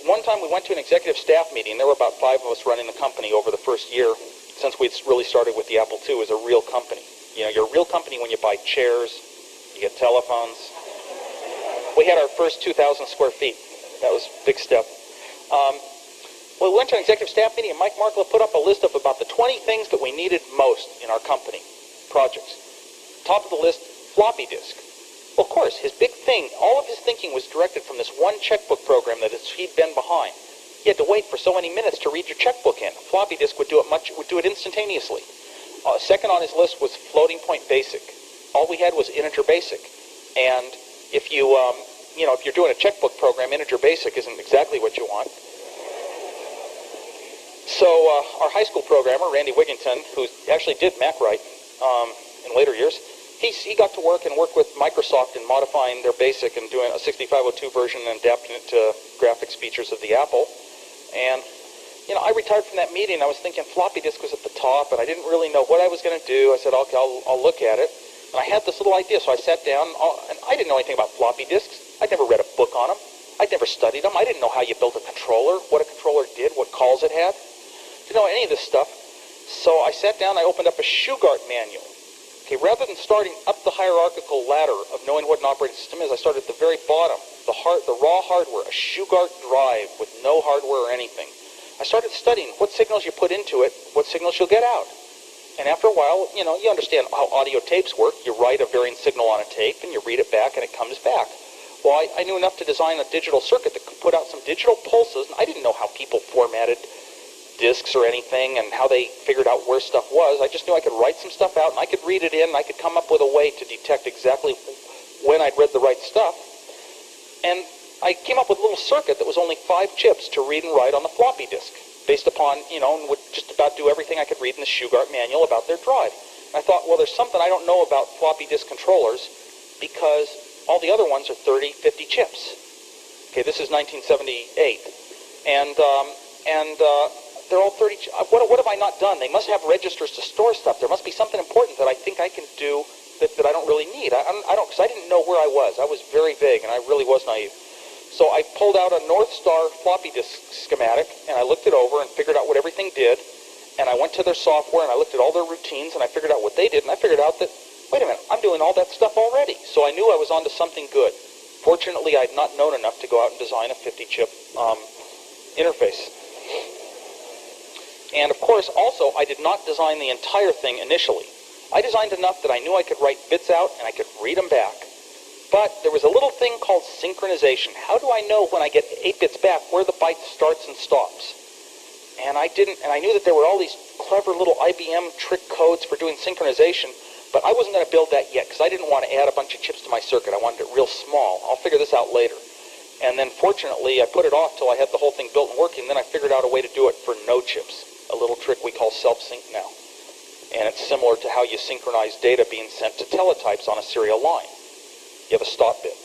One time we went to an executive staff meeting. There were about 5 of us running the company over the first year, since we'd really started with the Apple II as a real company. You're a real company when you buy chairs, you get telephones. We had our first 2,000 square feet. That was a big step. We went to an executive staff meeting, and Mike Markkula put up a list of about the 20 things that we needed most in our company projects. Top of the list, floppy disk. Well, of course, his big thing, all of his thinking was directed from this one checkbook program that he'd been behind. You had to wait for so many minutes to read your checkbook in. A floppy disk would do it instantaneously. Second on his list was floating point basic. All we had was integer basic. And if if you're doing a checkbook program, integer basic isn't exactly what you want. So our high school programmer, Randy Wigington, who actually did MacWrite in later years, he got to work and work with Microsoft in modifying their BASIC and doing a 6502 version and adapting it to graphics features of the Apple. And, I retired from that meeting. I was thinking floppy disk was at the top, and I didn't really know what I was going to do. I said, okay, I'll look at it. And I had this little idea, so I sat down, and I didn't know anything about floppy disks. I'd never read a book on them. I'd never studied them. I didn't know how you built a controller, what a controller did, what calls it had. Didn't know any of this stuff. So I sat down, I opened up a Shugart manual. Okay, rather than starting up the hierarchical ladder of knowing what an operating system is, I started at the very bottom, the raw hardware, a Shugart drive with no hardware or anything. I started studying what signals you put into it, what signals you'll get out. And after a while, you understand how audio tapes work. You write a varying signal on a tape, and you read it back, and it comes back. Well, I knew enough to design a digital circuit that could put out some digital pulses, and I didn't know how people formatted disks or anything and how they figured out where stuff was. I just knew I could write some stuff out, and I could read it in, and I could come up with a way to detect exactly when I'd read the right stuff. And I came up with a little circuit that was only 5 chips to read and write on the floppy disk, based upon, and would just about do everything I could read in the Shugart manual about their drive. And I thought, well, there's something I don't know about floppy disk controllers, because all the other ones are 30, 50 chips. Okay, this is 1978. And they're all 30. What have I not done? They must have registers to store stuff. There must be something important that I think I can do that I don't really need. Because I didn't know where I was. I was very vague, and I really was naive. So I pulled out a North Star floppy disk schematic, and I looked it over and figured out what everything did. And I went to their software, and I looked at all their routines, and I figured out what they did, and I figured out that, wait a minute, I'm doing all that stuff already. So I knew I was onto something good. Fortunately, I'd not known enough to go out and design a 50-chip interface. And of course, also, I did not design the entire thing initially. I designed enough that I knew I could write bits out, and I could read them back. But there was a little thing called synchronization. How do I know when I get 8 bits back where the byte starts and stops? And I knew that there were all these clever little IBM trick codes for doing synchronization, but I wasn't going to build that yet because I didn't want to add a bunch of chips to my circuit. I wanted it real small. I'll figure this out later. And then fortunately, I put it off till I had the whole thing built and working. Then I figured out a way to do it for no chips, a little trick we call self-sync now. And it's similar to how you synchronize data being sent to teletypes on a serial line. You have a stop bit.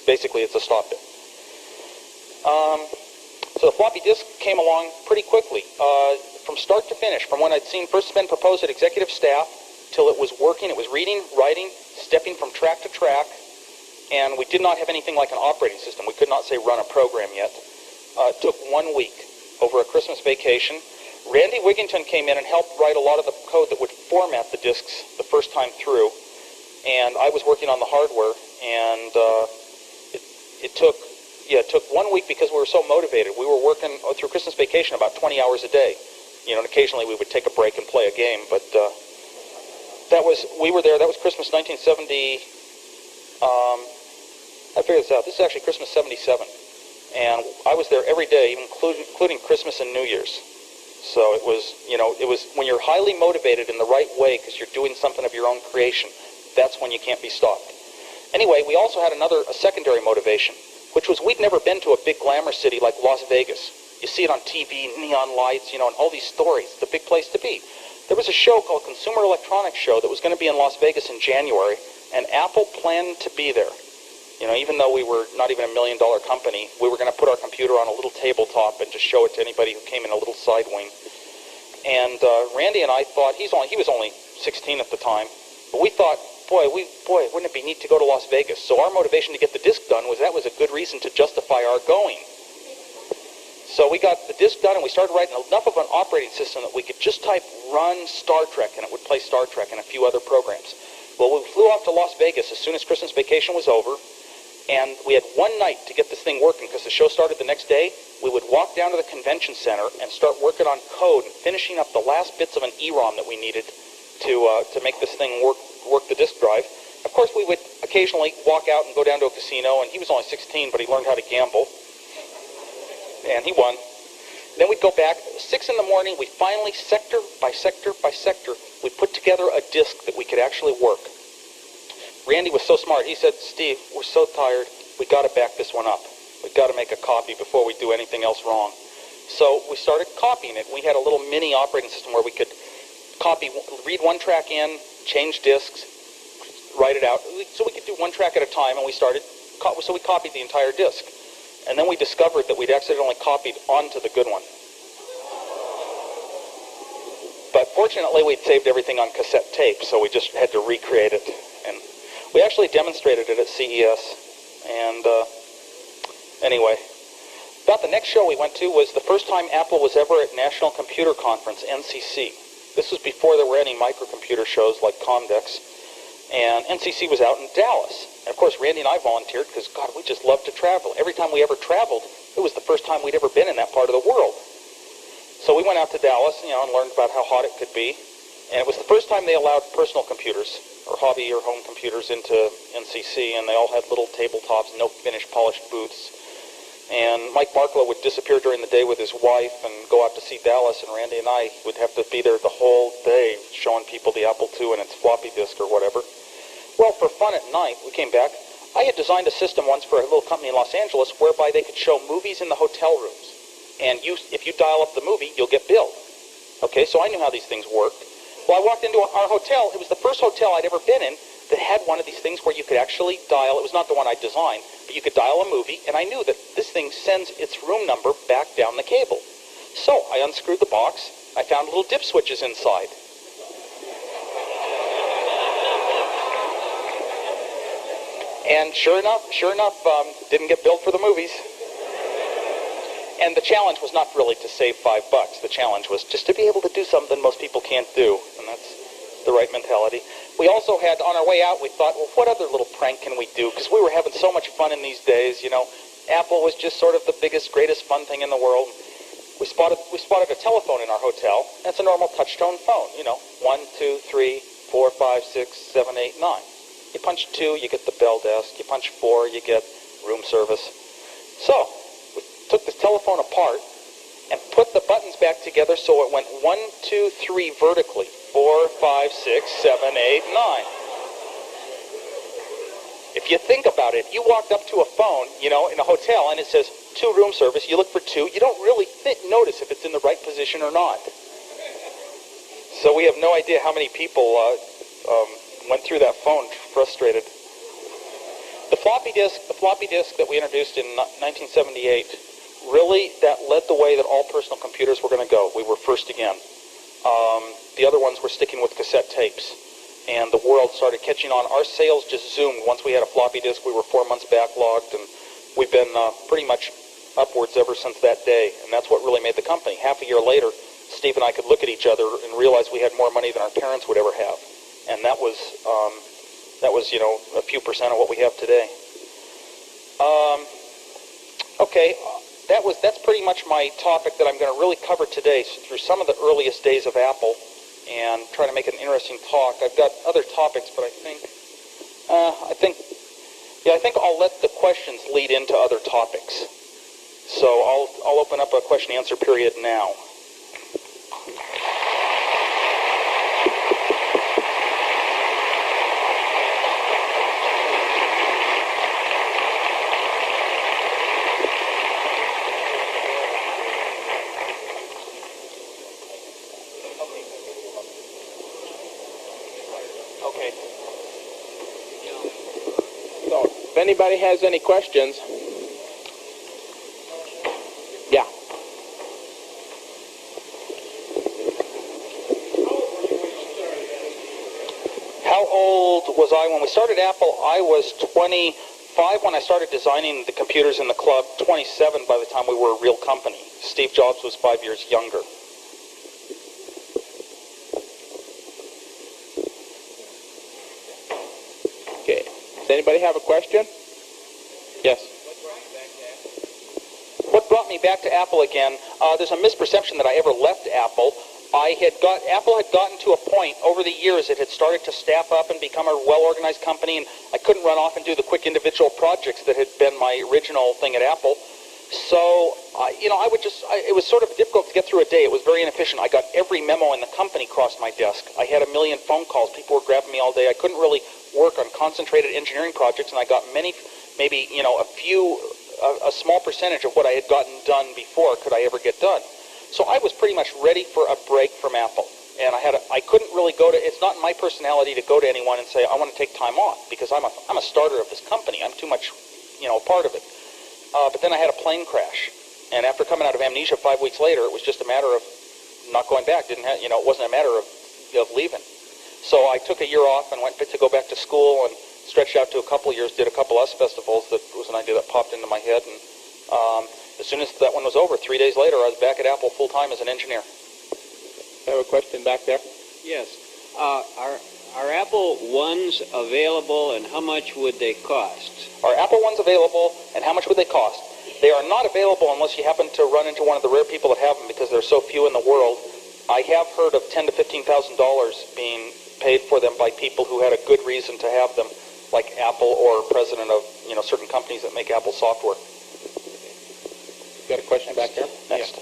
Basically, it's a stop bit. So the floppy disk came along pretty quickly. From start to finish, from when I'd seen first been proposed at executive staff till it was working, it was reading, writing, stepping from track to track, and we did not have anything like an operating system. We could not say run a program yet. It took 1 week over a Christmas vacation. Randy Wigington came in and helped write a lot of the code that would format the disks the first time through, and I was working on the hardware, and it took 1 week because we were so motivated. We were working through Christmas vacation about 20 hours a day. And occasionally we would take a break and play a game, but we were there. That was Christmas 1978, I figured this out. This is actually Christmas '77, and I was there every day, including Christmas and New Year's. So it was, it was when you're highly motivated in the right way because you're doing something of your own creation. That's when you can't be stopped. Anyway, we also had a secondary motivation, which was we'd never been to a big glamour city like Las Vegas. You see it on TV, neon lights, and all these stories. It's a big place to be. There was a show called Consumer Electronics Show that was going to be in Las Vegas in January, and Apple planned to be there. Even though we were not even $1 million company, we were going to put our computer on a little tabletop and just show it to anybody who came in a little side wing. And Randy and I thought, he was only 16 at the time, but we thought, boy, wouldn't it be neat to go to Las Vegas? So our motivation to get the disc done was that was a good reason to justify our going. So we got the disc done, and we started writing enough of an operating system that we could just type run Star Trek, and it would play Star Trek and a few other programs. Well, we flew off to Las Vegas as soon as Christmas vacation was over, and we had one night to get this thing working because the show started the next day. We would walk down to the convention center and start working on code and finishing up the last bits of an EROM that we needed to make this thing work the disk drive. Of course, we would occasionally walk out and go down to a casino, and he was only 16, but he learned how to gamble, and he won. Then we'd go back. 6 in the morning, we finally, sector by sector by sector, we put together a disk that we could actually work. Randy was so smart. He said, Steve, we're so tired. We got to back this one up. We got to make a copy before we do anything else wrong. So we started copying it. We had a little mini operating system where we could read one track in, change disks, write it out. So we could do one track at a time, and we copied the entire disk. And then we discovered that we'd accidentally copied onto the good one. But fortunately, we'd saved everything on cassette tape, so we just had to recreate it. And we actually demonstrated it at CES. And anyway, about the next show we went to was the first time Apple was ever at National Computer Conference, NCC. This was before there were any microcomputer shows like Comdex. And NCC was out in Dallas. And of course, Randy and I volunteered because, God, we just loved to travel. Every time we ever traveled, it was the first time we'd ever been in that part of the world. So we went out to Dallas, and learned about how hot it could be. And it was the first time they allowed personal computers, or hobby or home computers, into NCC, and they all had little tabletops, no finished polished booths. And Mike Marklow would disappear during the day with his wife and go out to see Dallas, and Randy and I would have to be there the whole day showing people the Apple II and its floppy disk or whatever. Well, for fun at night, we came back. I had designed a system once for a little company in Los Angeles whereby they could show movies in the hotel rooms. And if you dial up the movie, you'll get billed. Okay, so I knew how these things worked. Well, I walked into our hotel. It was the first hotel I'd ever been in that had one of these things where you could actually dial. It was not the one I designed, but you could dial a movie, and I knew that this thing sends its room number back down the cable. So I unscrewed the box. I found little dip switches inside. And sure enough, didn't get billed for the movies. And the challenge was not really to save $5. The challenge was just to be able to do something most people can't do, and that's the right mentality. We also had, on our way out, we thought, well, what other little prank can we do? Because we were having so much fun in these days, Apple was just sort of the biggest, greatest fun thing in the world. We spotted a telephone in our hotel. That's a normal touch-tone phone, 1, 2, 3, 4, 5, 6, 7, 8, 9. You punch 2, you get the bell desk. You punch 4, you get room service. So we took this telephone apart and put the buttons back together so it went 1, 2, 3 vertically. 4, 5, 6, 7, 8, 9. If you think about it, you walked up to a phone, in a hotel, and it says 2 room service. You look for 2. You don't really notice if it's in the right position or not. So we have no idea how many people went through that phone frustrated. The floppy disk that we introduced in 1978, really, that led the way that all personal computers were going to go. We were first again. The other ones were sticking with cassette tapes, and the world started catching on. Our sales just zoomed. Once we had a floppy disk, we were 4 months backlogged, and we've been pretty much upwards ever since that day, and that's what really made the company. Half a year later, Steve and I could look at each other and realize we had more money than our parents would ever have, and that was a few percent of what we have today. Okay. That's pretty much my topic that I'm going to really cover today, through some of the earliest days of Apple, and try to make it an interesting talk. I've got other topics, but I think Yeah, I think I'll let the questions lead into other topics. So I'll open up a question and answer period now. Okay. So, if anybody has any questions, yeah. How old was I when we started Apple? I was 25 when I started designing the computers in the club, 27 by the time we were a real company. Steve Jobs was 5 years younger. Okay. Does anybody have a question? Yes. What brought me back to Apple again? There's a misperception that I ever left Apple. Apple had gotten to a point over the years it had started to staff up and become a well-organized company, and I couldn't run off and do the quick individual projects that had been my original thing at Apple. So, it was sort of difficult to get through a day. It was very inefficient. I got every memo in the company across my desk. I had a million phone calls. People were grabbing me all day. I couldn't really work on concentrated engineering projects, and I got a small percentage of what I had gotten done before could I ever get done. So I was pretty much ready for a break from Apple. And I couldn't really it's not in my personality to go to anyone and say, I want to take time off, because I'm a starter of this company. I'm too much, a part of it. But then I had a plane crash. And after coming out of amnesia 5 weeks later, it was just a matter of not going back. It wasn't a matter of leaving. So I took a year off and went to go back to school and stretched out to a couple of years, did a couple US festivals. That was an idea that popped into my head. And as soon as that one was over, 3 days later, I was back at Apple full-time as an engineer. I have a question back there. Yes. Are Apple Ones available, and how much would they cost? Are Apple Ones available, and how much would they cost? They are not available unless you happen to run into one of the rare people that have them, because there's so few in the world. I have heard of $10,000 to $15,000 being paid for them by people who had a good reason to have them, like Apple or president of certain companies that make Apple software. Got a question back there? Next. Yeah.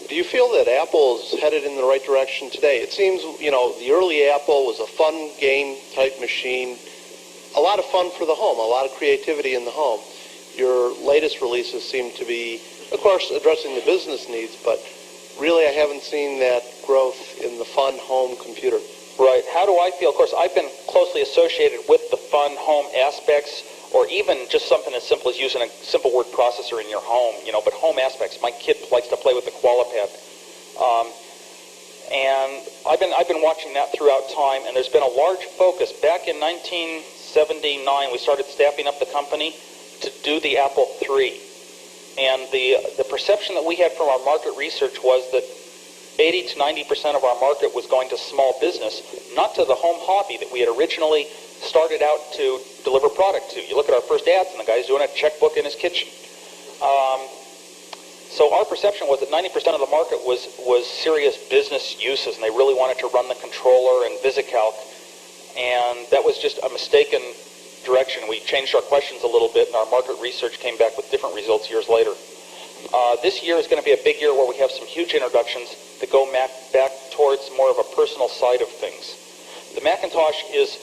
Do you feel that Apple is headed in the right direction today? It seems, the early Apple was a fun game-type machine, a lot of fun for the home, a lot of creativity in the home. Your latest releases seem to be, of course, addressing the business needs, but really I haven't seen that growth in the fun home computer. Right. How do I feel? Of course, I've been closely associated with the fun home aspects, or even just something as simple as using a simple word processor in your home, but home aspects. My kid likes to play with the Qualipad. And I've been watching that throughout time, and there's been a large focus. Back in 1979, we started staffing up the company to do the Apple III. And the perception that we had from our market research was that 80 to 90% of our market was going to small business, not to the home hobby that we had originally started out to deliver product to. You look at our first ads, and the guy's doing a checkbook in his kitchen. So our perception was that 90% of the market was serious business uses, and they really wanted to run the controller and VisiCalc, and that was just a mistaken direction. We changed our questions a little bit, and our market research came back with different results years later. This year is going to be a big year where we have some huge introductions that go back towards more of a personal side of things. The Macintosh is,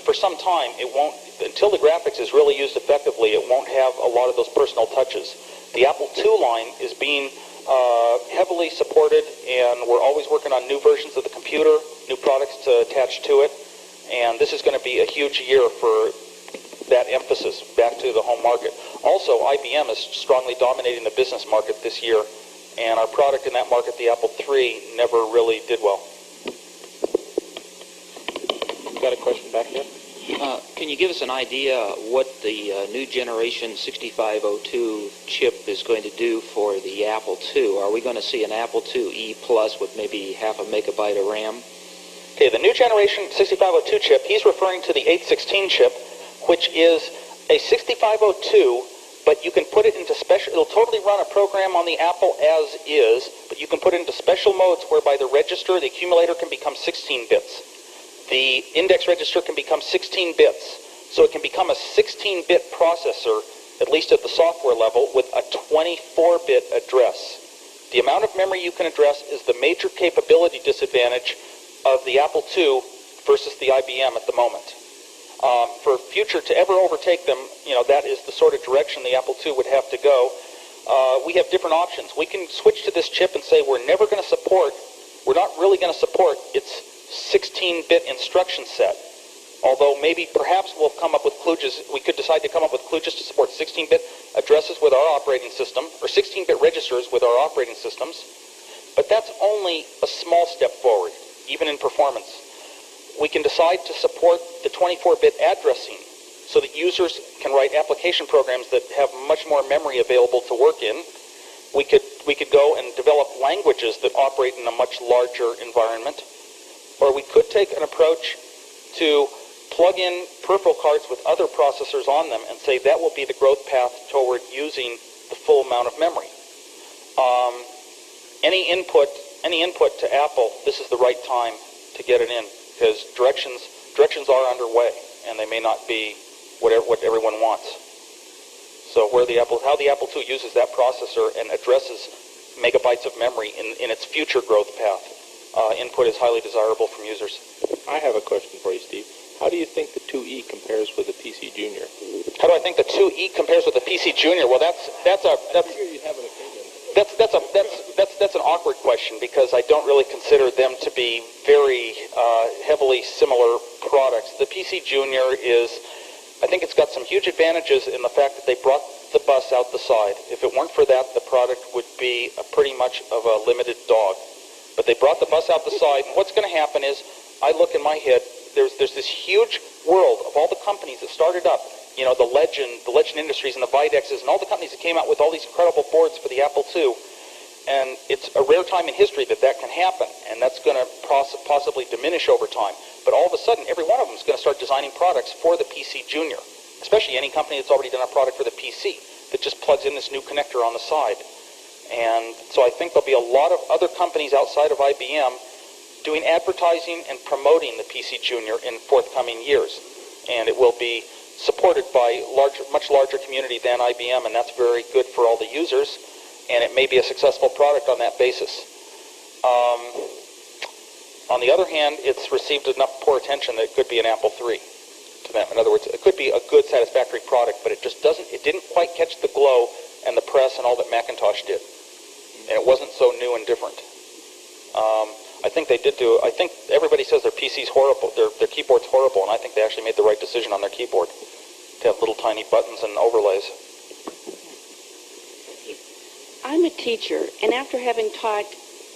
for some time, it won't, until the graphics is really used effectively, it won't have a lot of those personal touches. The Apple II line is being heavily supported, and we're always working on new versions of the computer, new products to attach to it, and this is going to be a huge year for that emphasis back to the home market. Also, IBM is strongly dominating the business market this year, and our product in that market, the Apple III, never really did well. Got a question back here? Can you give us an idea what the new generation 6502 chip is going to do for the Apple II? Are we going to see an Apple IIe Plus with maybe half a megabyte of RAM? Okay, the new generation 6502 chip, he's referring to the 816 chip, which is a 6502, but you can put it into special, it'll totally run a program on the Apple as is, but you can put it into special modes whereby the register, the accumulator, can become 16 bits. The index register can become 16 bits. So it can become a 16-bit processor, at least at the software level, with a 24-bit address. The amount of memory you can address is the major capability disadvantage of the Apple II versus the IBM at the moment. For future to ever overtake them, that is the sort of direction the Apple II would have to go. We have different options. We can switch to this chip and say we're not really going to support its 16-bit instruction set. Although maybe perhaps we'll come up with kludges, we could decide to come up with kludges to support 16-bit addresses with our operating system, or 16-bit registers with our operating systems. But that's only a small step forward, even in performance. We can decide to support the 24-bit addressing so that users can write application programs that have much more memory available to work in. We could go and develop languages that operate in a much larger environment. Or we could take an approach to plug in peripheral cards with other processors on them and say that will be the growth path toward using the full amount of memory. Any input to Apple, this is the right time to get it in, because directions are underway, and they may not be what everyone wants. So how the Apple II uses that processor and addresses megabytes of memory in its future growth path, input is highly desirable from users. I have a question for you, Steve. How do you think the 2E compares with the PC Junior? How do I think the 2E compares with the PC Junior? Well, that's I figure you'd have an opinion. That's an awkward question, because I don't really consider them to be very heavily similar products. The PC Junior I think it's got some huge advantages in the fact that they brought the bus out the side. If it weren't for that, the product would be pretty much of a limited dog. But they brought the bus out the side, and what's going to happen is, I look in my head, there's this huge world of all the companies that started up, the Legend Industries and the Videxes and all the companies that came out with all these incredible boards for the Apple II. And it's a rare time in history that can happen, and that's going to possibly diminish over time. But all of a sudden, every one of them is going to start designing products for the PC Junior, especially any company that's already done a product for the PC that just plugs in this new connector on the side. And so I think there'll be a lot of other companies outside of IBM doing advertising and promoting the PC Junior in forthcoming years. And it will be supported by much larger community than IBM, and that's very good for all the users, and it may be a successful product on that basis. On the other hand, it's received enough poor attention that it could be an Apple III to them. In other words, it could be a good, satisfactory product, but it didn't quite catch the glow and the press and all that Macintosh did. And it wasn't so new and different. I think everybody says their PC's horrible, their keyboard's horrible, and I think they actually made the right decision on their keyboard to have little tiny buttons and overlays. I'm a teacher, and after having taught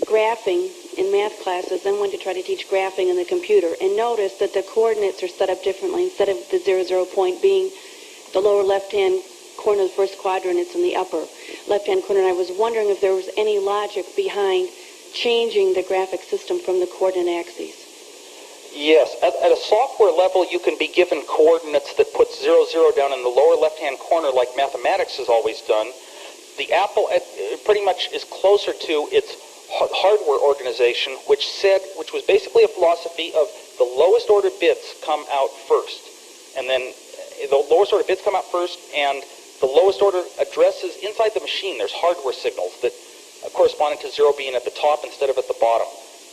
graphing in math classes, then went to try to teach graphing in the computer, and noticed that the coordinates are set up differently. Instead of the 0 point being the lower left-hand corner of the first quadrant, it's in the upper left-hand corner. And I was wondering if there was any logic behind changing the graphic system from the coordinate axes. Yes, at a software level, you can be given coordinates that put 0, 0 down in the lower left-hand corner like mathematics has always done. The Apple pretty much is closer to its hardware organization, which was basically a philosophy of the lowest order bits come out first. And then the lowest order bits come out first, and the lowest order addresses inside the machine, there's hardware signals that corresponded to 0 being at the top instead of at the bottom.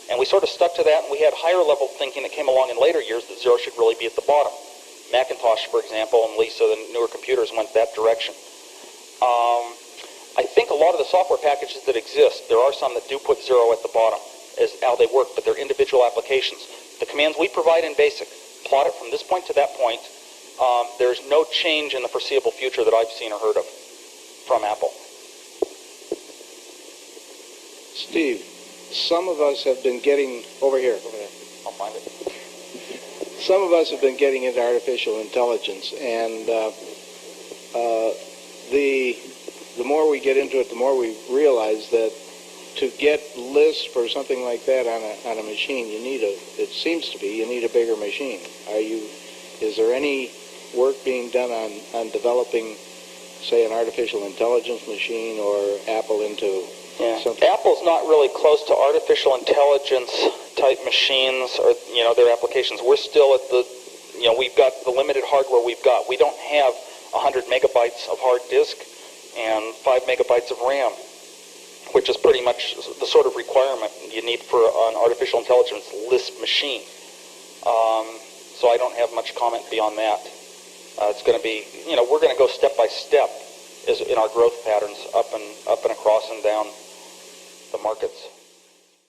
And we sort of stuck to that, and we had higher level thinking that came along in later years that 0 should really be at the bottom. Macintosh, for example, and Lisa, the newer computers, went that direction. I think a lot of the software packages that exist, there are some that do put 0 at the bottom as how they work, but they're individual applications. The commands we provide in BASIC, plot it from this point to that point, there's no change in the foreseeable future that I've seen or heard of from Apple. Steve, some of us have been getting, over here. I'll find it. Some of us have been getting into artificial intelligence, and the more we get into it, the more we realize that to get lists for something like that on a machine, you need you need a bigger machine. Is there any work being done on developing, say, an artificial intelligence machine or Apple into something? Apple's not really close to artificial intelligence type machines or their applications. We're still at the we've got the limited hardware we've got. We don't have 100 megabytes of hard disk and 5 megabytes of RAM, which is pretty much the sort of requirement you need for an artificial intelligence Lisp machine. So I don't have much comment beyond that. It's going to be, we're going to go step by step in our growth patterns up and across and down the markets.